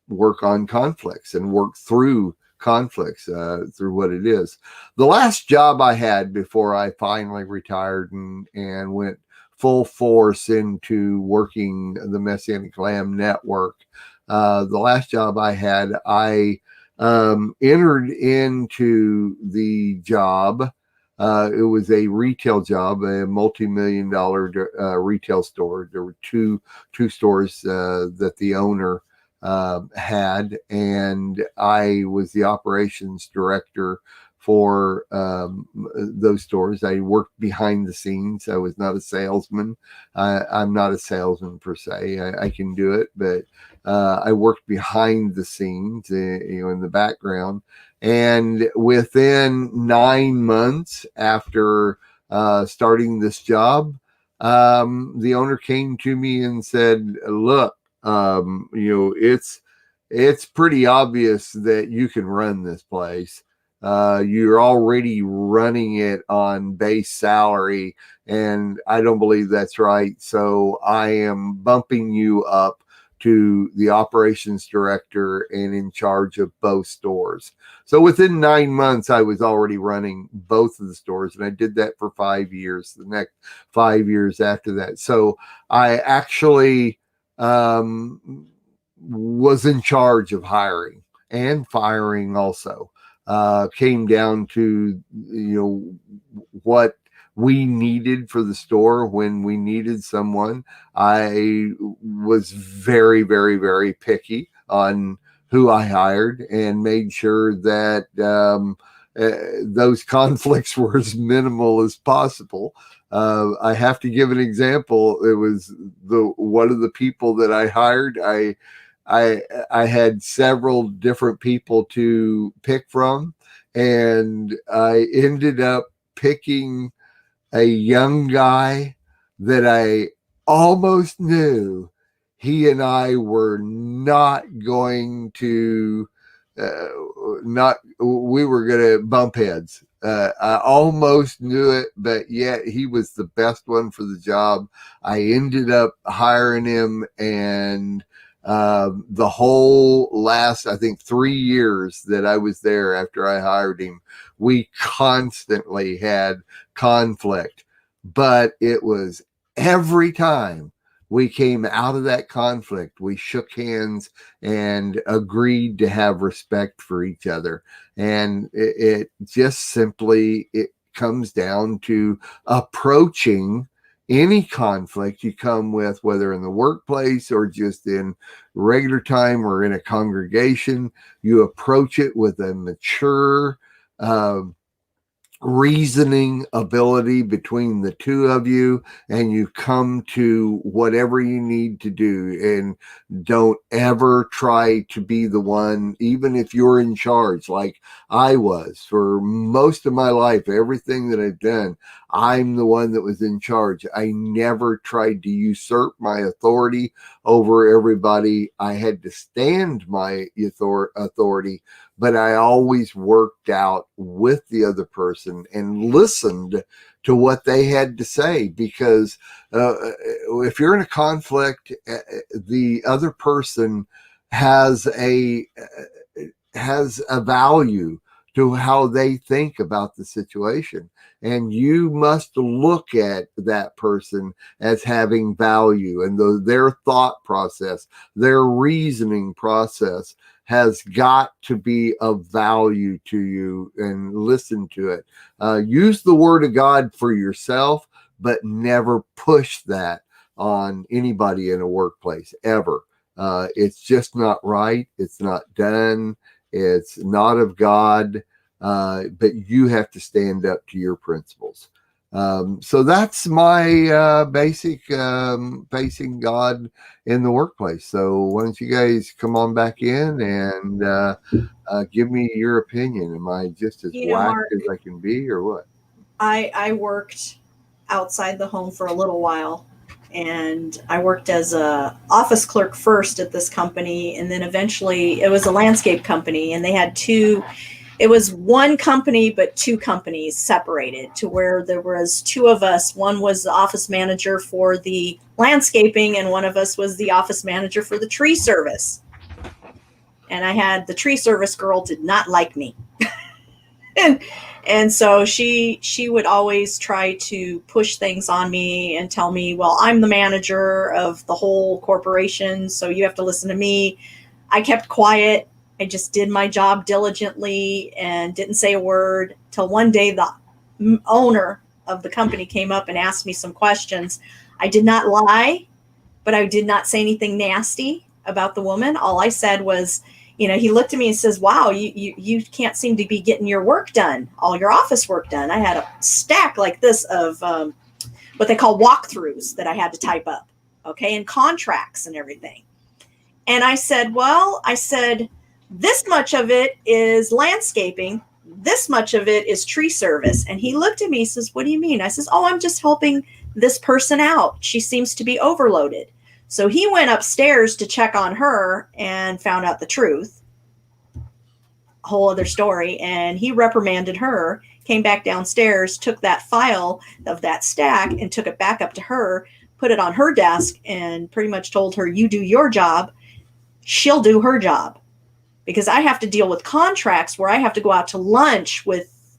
work on conflicts and work through conflicts through what it is. The last job I had before I finally retired and went full force into working the Messianic Lamb Network, the last job I had, I entered into the job. It was a retail job, a multi-million-dollar retail store. There were two stores that the owner had, and I was the operations director for those stores. I worked behind the scenes. I was not a salesman. I'm not a salesman per se. I can do it, but I worked behind the scenes, in the background. And within 9 months after starting this job, the owner came to me and said, "Look, it's pretty obvious that you can run this place. You're already running it on base salary, and I don't believe that's right. So I am bumping you up to the operations director and in charge of both stores." So within 9 months, I was already running both of the stores, and I did that for 5 years, the next 5 years after that. So I actually was in charge of hiring and firing also. Came down to what we needed for the store when we needed someone. I was very, very, very picky on who I hired and made sure that those conflicts were as minimal as possible. I have to give an example. It was one of the people that I hired. I had several different people to pick from, and I ended up picking a young guy that I almost knew he and I were not going to we were going to bump heads. I almost knew it, but yet he was the best one for the job. I ended up hiring him, and the whole last, I think, 3 years that I was there after I hired him, we constantly had conflict, but it was every time we came out of that conflict, we shook hands and agreed to have respect for each other. And it just simply, it comes down to approaching any conflict you come with, whether in the workplace or just in regular time or in a congregation. You approach it with a mature reasoning ability between the two of you, and you come to whatever you need to do, and don't ever try to be the one, even if you're in charge, like I was for most of my life. Everything that I've done, I'm the one that was in charge. I never tried to usurp my authority over everybody. I had to stand my authority, but I always worked out with the other person and listened to what they had to say, because if you're in a conflict, the other person has a value to how they think about the situation, and you must look at that person as having value, and their thought process, their reasoning process has got to be of value to you, and listen to it. Use the word of God for yourself, but never push that on anybody in a workplace ever. It's just not right. It's not done. It's not of God. But you have to stand up to your principles. So that's my basic facing God in the workplace. So why don't you guys come on back in and give me your opinion? Am I just as whacked Mark, as I can be, or what? I worked outside the home for a little while, and I worked as a office clerk first at this company, and then eventually it was a landscape company, and they had it was one company, but two companies separated, to where there was two of us. One was the office manager for the landscaping, and one of us was the office manager for the tree service. And I had the tree service girl did not like me. And so she would always try to push things on me and tell me, well, I'm the manager of the whole corporation, so you have to listen to me. I kept quiet. I just did my job diligently and didn't say a word, till one day the owner of the company came up and asked me some questions. I did not lie, but I did not say anything nasty about the woman. All I said was, he looked at me and says, wow, you can't seem to be getting your work done, all your office work done. I had a stack like this of what they call walkthroughs that I had to type up, okay, and contracts and everything. And I said, this much of it is landscaping. This much of it is tree service. And he looked at me and says, what do you mean? I says, oh, I'm just helping this person out. She seems to be overloaded. So he went upstairs to check on her and found out the truth. A whole other story. And he reprimanded her, came back downstairs, took that file of that stack and took it back up to her, put it on her desk, and pretty much told her, you do your job, she'll do her job. Because I have to deal with contracts where I have to go out to lunch with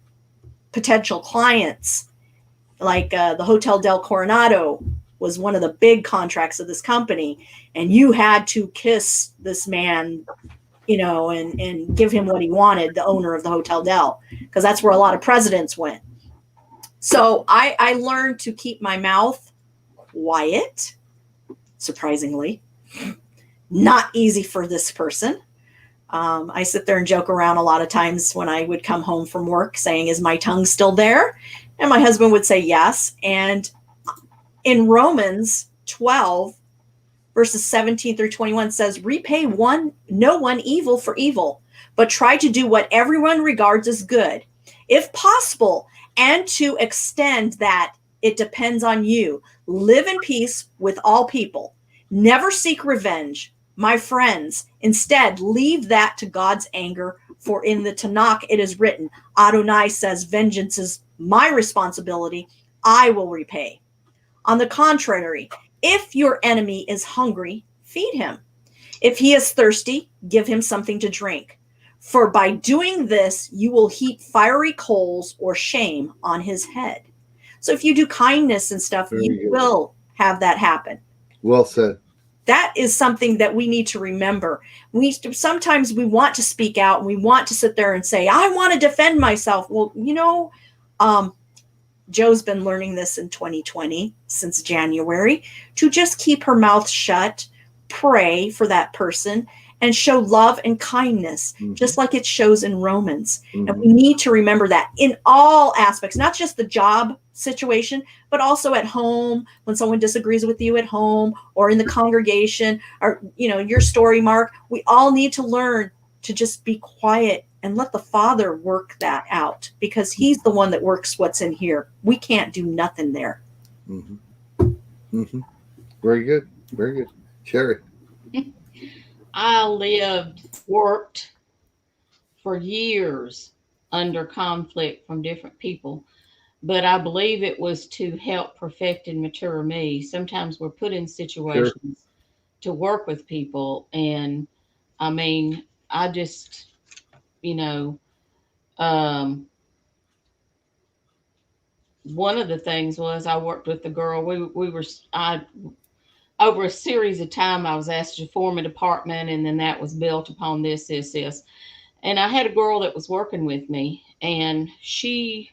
potential clients. Like the Hotel del Coronado was one of the big contracts of this company. And you had to kiss this man, and give him what he wanted, the owner of the Hotel Del, because that's where a lot of presidents went. So I learned to keep my mouth quiet, surprisingly. Not easy for this person. I sit there and joke around a lot of times when I would come home from work saying, is my tongue still there? And my husband would say yes. And in Romans 12, verses 17 through 21 says, repay no one evil for evil, but try to do what everyone regards as good, if possible, and to extend that it depends on you. Live in peace with all people. Never seek revenge, my friends. Instead, leave that to God's anger, for in the Tanakh it is written, Adonai says, vengeance is my responsibility. I will repay. On the contrary, if your enemy is hungry, feed him. If he is thirsty, give him something to drink. For by doing this, you will heap fiery coals or shame on his head. So if you do kindness and stuff, you will have that happen. Well said. That is something that we need to remember. Sometimes we want to speak out and we want to sit there and say, I want to defend myself. Well, Joe's been learning this in 2020 since January, to just keep her mouth shut, pray for that person, and show love and kindness, just like it shows in Romans. Mm-hmm. And we need to remember that in all aspects, not just the job situation, but also at home, when someone disagrees with you at home, or in the congregation, or, you know, your story, Mark. We all need to learn to just be quiet and let the Father work that out, because he's the one that works what's in here. We can't do nothing there. Mm-hmm. Mm-hmm. Very good. Very good. Sherry. I worked for years under conflict from different people, but I believe it was to help perfect and mature me. Sometimes we're put in situations to work with people, and I mean, I just, you know, one of the things was I worked with the girl. Over a series of time, I was asked to form a department, and then that was built upon this. And I had a girl that was working with me, and she,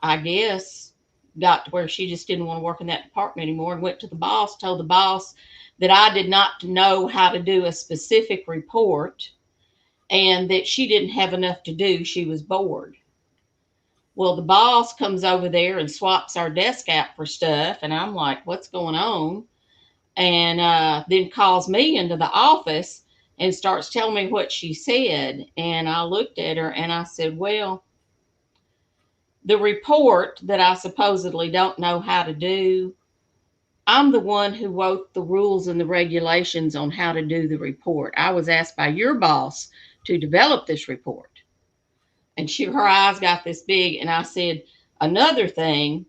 I guess, got to where she just didn't want to work in that department anymore, and went to the boss, told the boss that I did not know how to do a specific report, and that she didn't have enough to do. She was bored. Well, the boss comes over there and swaps our desk out for stuff, and I'm like, what's going on? And then calls me into the office and starts telling me what she said. And I looked at her and I said, well, the report that I supposedly don't know how to do, I'm the one who wrote the rules and the regulations on how to do the report. I was asked by your boss to develop this report. And her eyes got this big, and I said, another thing,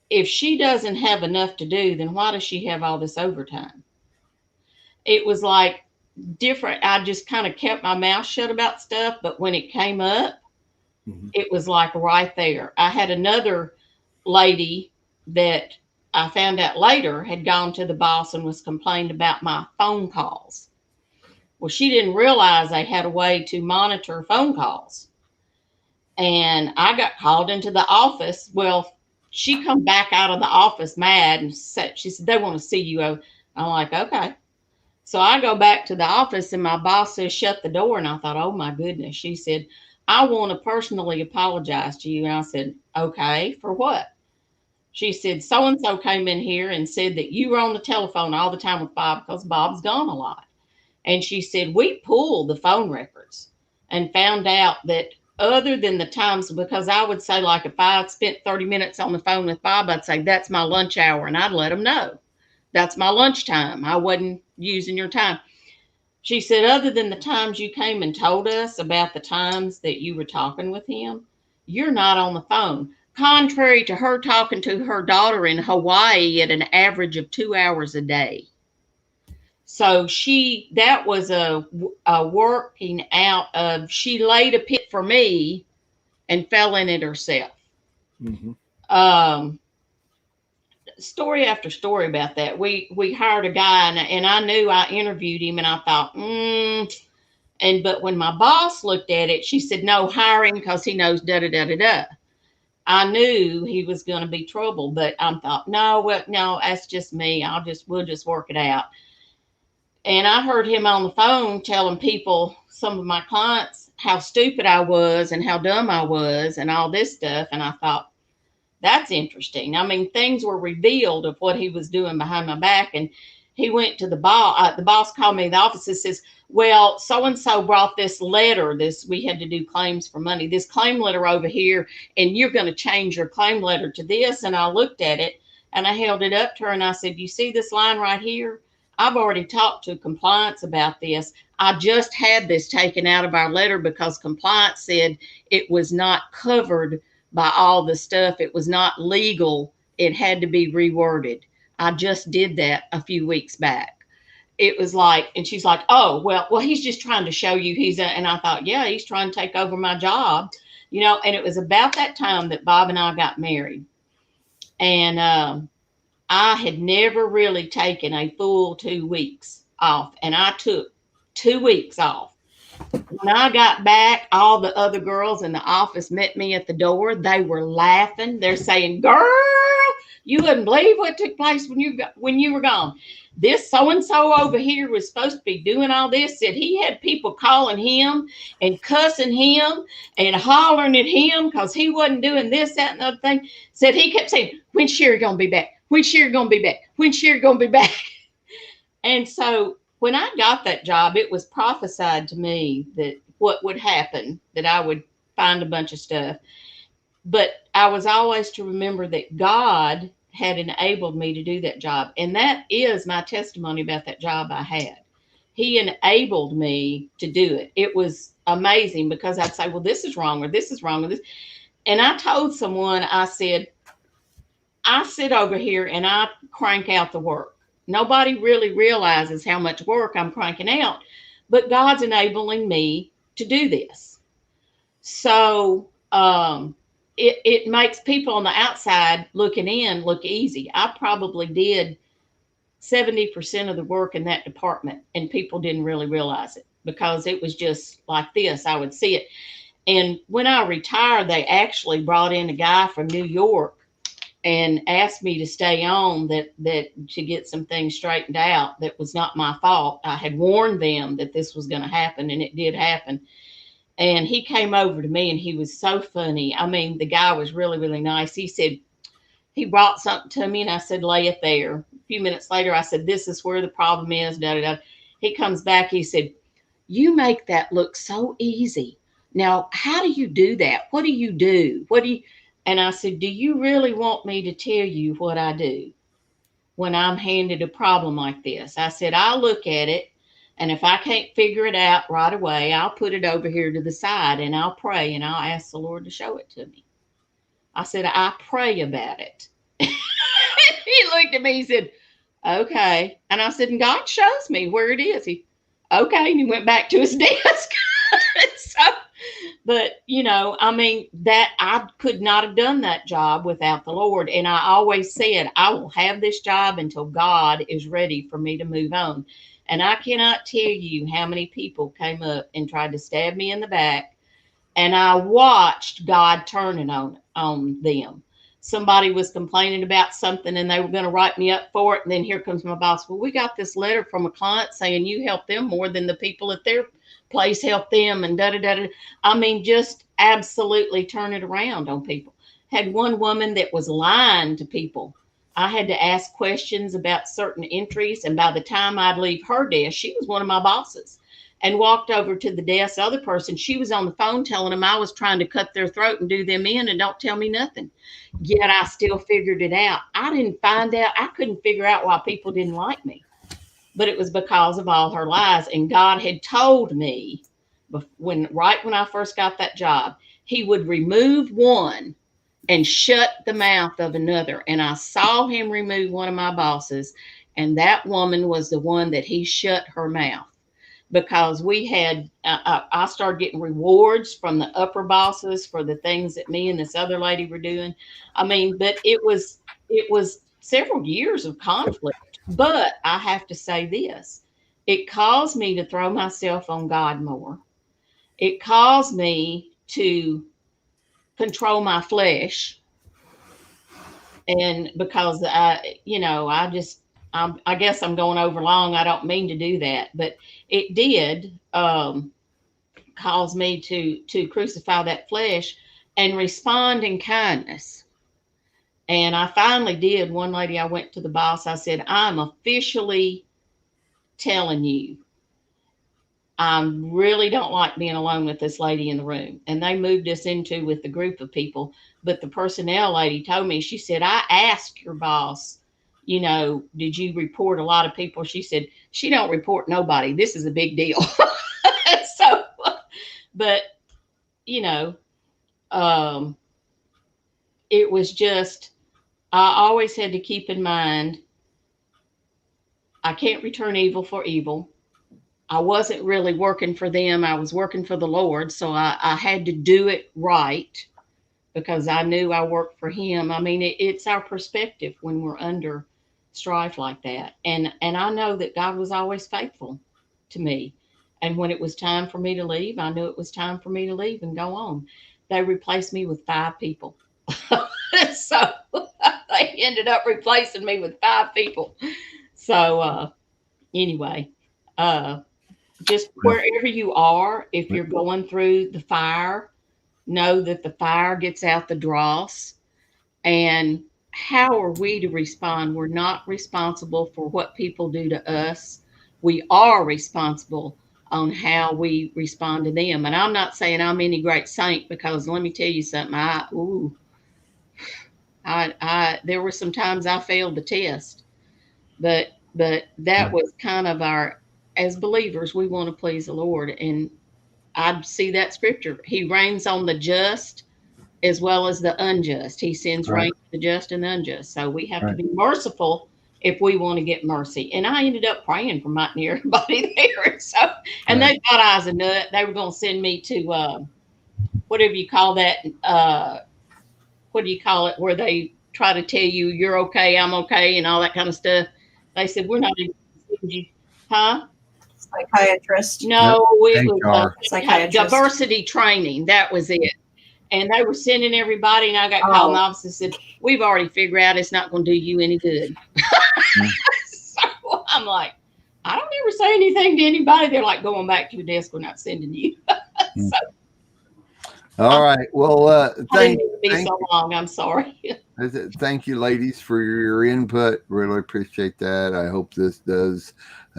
if she doesn't have enough to do, then why does she have all this overtime? It was like different. I just kind of kept my mouth shut about stuff, but when it came up, it was like right there. I had another lady that I found out later had gone to the boss and was complained about my phone calls. Well, she didn't realize they had a way to monitor phone calls. And I got called into the office. Well, she come back out of the office mad and said, she said, they want to see you. I'm like, okay. So I go back to the office and my boss says, shut the door. And I thought, oh my goodness. She said, I want to personally apologize to you. And I said, okay, for what? She said, so-and-so came in here and said that you were on the telephone all the time with Bob because Bob's gone a lot. And she said, we pulled the phone records and found out that other than the times, because I would say, like, if I spent 30 minutes on the phone with Bob, I'd say, that's my lunch hour. And I'd let him know. That's my lunch time. I wasn't using your time. She said, other than the times you came and told us about the times that you were talking with him, you're not on the phone. Contrary to her talking to her daughter in Hawaii at an average of 2 hours a day. So that was a working out of, she laid a pit for me and fell in it herself. Story after story about that. We hired a guy and I knew, I interviewed him and I thought, but when my boss looked at it, she said, no, hiring because he knows da-da-da-da-da. I knew he was going to be trouble, but I thought, no, that's just me. We'll just work it out. And I heard him on the phone telling people, some of my clients, how stupid I was and how dumb I was and all this stuff. And I thought, that's interesting. I mean, things were revealed of what he was doing behind my back. And he went to the boss. The boss called me in the office and says, well, so-and-so brought this letter. We had to do claims for money. This claim letter over here, and you're going to change your claim letter to this. And I looked at it and I held it up to her and I said, you see this line right here? I've already talked to compliance about this. I just had this taken out of our letter because compliance said it was not covered by all the stuff. It was not legal. It had to be reworded. I just did that a few weeks back. It was like, and she's like, oh, well, he's just trying to show you and I thought, yeah, he's trying to take over my job, and it was about that time that Bob and I got married. And, I had never really taken a full 2 weeks off, and I took 2 weeks off. When I got back, all the other girls in the office met me at the door. They were laughing. They're saying, girl, You wouldn't believe what took place when you were gone. This so and so over here was supposed to be doing all this. Said he had people calling him and cussing him and hollering at him because he wasn't doing this, that, and the other thing. Said he kept saying, "When's Sherry gonna be back? When's Sherry gonna be back? When's Sherry gonna be back?" And so when I got that job, it was prophesied to me that what would happen, that I would find a bunch of stuff. But I was always to remember that God had enabled me to do that job. And that is my testimony about that job I had. He enabled me to do it. It was amazing because I'd say, well, this is wrong, or this is wrong, or this. And I told someone, I said, I sit over here and I crank out the work. Nobody really realizes how much work I'm cranking out, but God's enabling me to do this. So it makes people on the outside looking in look easy. I probably did 70% of the work in that department, and people didn't really realize it because it was just like this. I would see it. And when I retired, they actually brought in a guy from New York and asked me to stay on that to get some things straightened out. That was not my fault. I had warned them that this was going to happen, and it did happen. And he came over to me, and he was so funny. I mean, the guy was really, really nice. He said, he brought something to me, and I said, lay it there. A few minutes later, I said, this is where the problem is, da, da, da. He comes back, he said, you make that look so easy. Now, how do you do that? What do you do? And I said, do you really want me to tell you what I do when I'm handed a problem like this? I said, I'll look at it. And if I can't figure it out right away, I'll put it over here to the side and I'll pray and I'll ask the Lord to show it to me. I said, I pray about it. He looked at me, he said, okay. And I said, and God shows me where it is. Okay. And he went back to his desk. So, but you know, I mean, that I could not have done that job without the Lord. And I always said, I will have this job until God is ready for me to move on. And I cannot tell you how many people came up and tried to stab me in the back. And I watched God turning on them. Somebody was complaining about something and they were going to write me up for it. And then here comes my boss. Well, we got this letter from a client saying you help them more than the people at their place help them, and da da da da. I mean, just absolutely turn it around on people. Had one woman that was lying to people. I had to ask questions about certain entries, and by the time I'd leave her desk, she was one of my bosses, and walked over to the desk. The other person, she was on the phone telling them I was trying to cut their throat and do them in and don't tell me nothing. Yet I still figured it out. I couldn't figure out why people didn't like me. But it was because of all her lies. And God had told me right when I first got that job, he would remove one and shut the mouth of another. And I saw him remove one of my bosses. And that woman was the one that he shut her mouth. Because we had, I started getting rewards from the upper bosses for the things that me and this other lady were doing. I mean, but it was several years of conflict. But I have to say this, it caused me to throw myself on God more. It caused me to control my flesh. And because I guess I'm going over long. I don't mean to do that, but it did cause me to crucify that flesh and respond in kindness. And I finally did. One lady, I went to the boss. I said, I'm officially telling you, I really don't like being alone with this lady in the room. And they moved us into with the group of people. But the personnel lady told me, she said, I asked your boss, did you report a lot of people? She said, she don't report nobody. This is a big deal. So, but, it was just, I always had to keep in mind, I can't return evil for evil. I wasn't really working for them. I was working for the Lord. So I had to do it right because I knew I worked for him. I mean, it's our perspective when we're under strife like that. And I know that God was always faithful to me. And when it was time for me to leave, I knew it was time for me to leave and go on. They replaced me with 5 people. So, ended up replacing me with 5 people. So anyway, just wherever you are, if you're going through the fire, know that the fire gets out the dross. And how are we to respond? We're not responsible for what people do to us. We are responsible on how we respond to them. And I'm not saying I'm any great saint, because let me tell you something. There were some times I failed the test, but that was kind of as believers, we want to please the Lord. And I see that scripture. He reigns on the just as well as the unjust. He sends rain to the just and the unjust. So we have to be merciful if we want to get mercy. And I ended up praying for my near everybody there. And they thought I was a nut. They were going to send me to whatever you call that. What do you call it? Where they try to tell you you're okay, I'm okay, and all that kind of stuff. They said, we're not even going to send you. Huh? Psychiatrist. No, it was psychiatrist. Diversity training. That was it. And they were sending everybody, and I got called in the office and said, we've already figured out it's not going to do you any good. So I'm like, I don't ever say anything to anybody. They're like, going back to your desk, we're not sending you. All right. Well, thank you so long. I'm sorry. Thank you, ladies, for your input. Really appreciate that. I hope this does.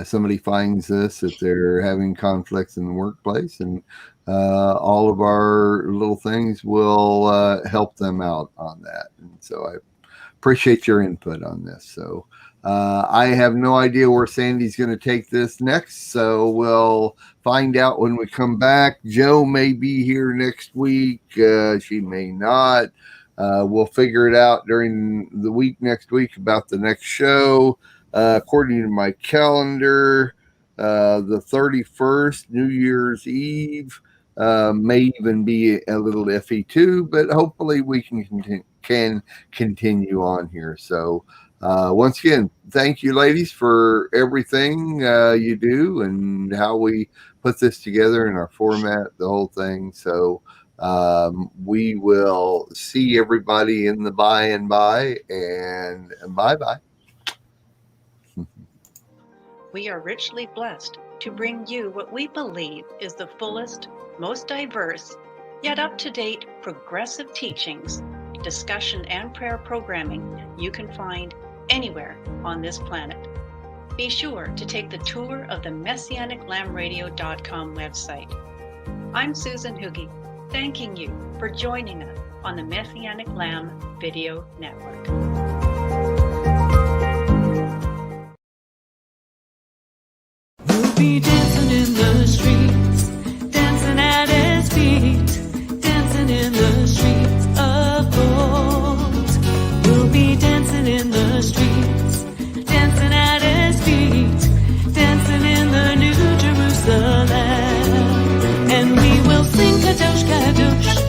Somebody finds this if they're having conflicts in the workplace, and all of our little things will help them out on that. And so I appreciate your input on this. So I have no idea where Sandy's going to take this next. So we'll find out when we come back. Joe may be here next week. She may not. We'll figure it out during the week next week about the next show. According to my calendar, the 31st, New Year's Eve, may even be a little iffy too, but hopefully we can continue on here. So once again, thank you, ladies, for everything you do and how we put this together in our format, the whole thing. So we will see everybody in the by and by, and bye-bye. We are richly blessed to bring you what we believe is the fullest, most diverse, yet up-to-date progressive teachings, discussion, and prayer programming you can find anywhere on this planet. Be sure to take the tour of the MessianicLambRadio.com website. I'm Susan Hoogie, thanking you for joining us on the Messianic Lamb Video Network. We'll be dancing in the streets, dancing at his feet, dancing in the streets of gold. We'll be dancing in the streets, dancing at his feet, dancing in the New Jerusalem. And we will sing Kadosh, Kadosh,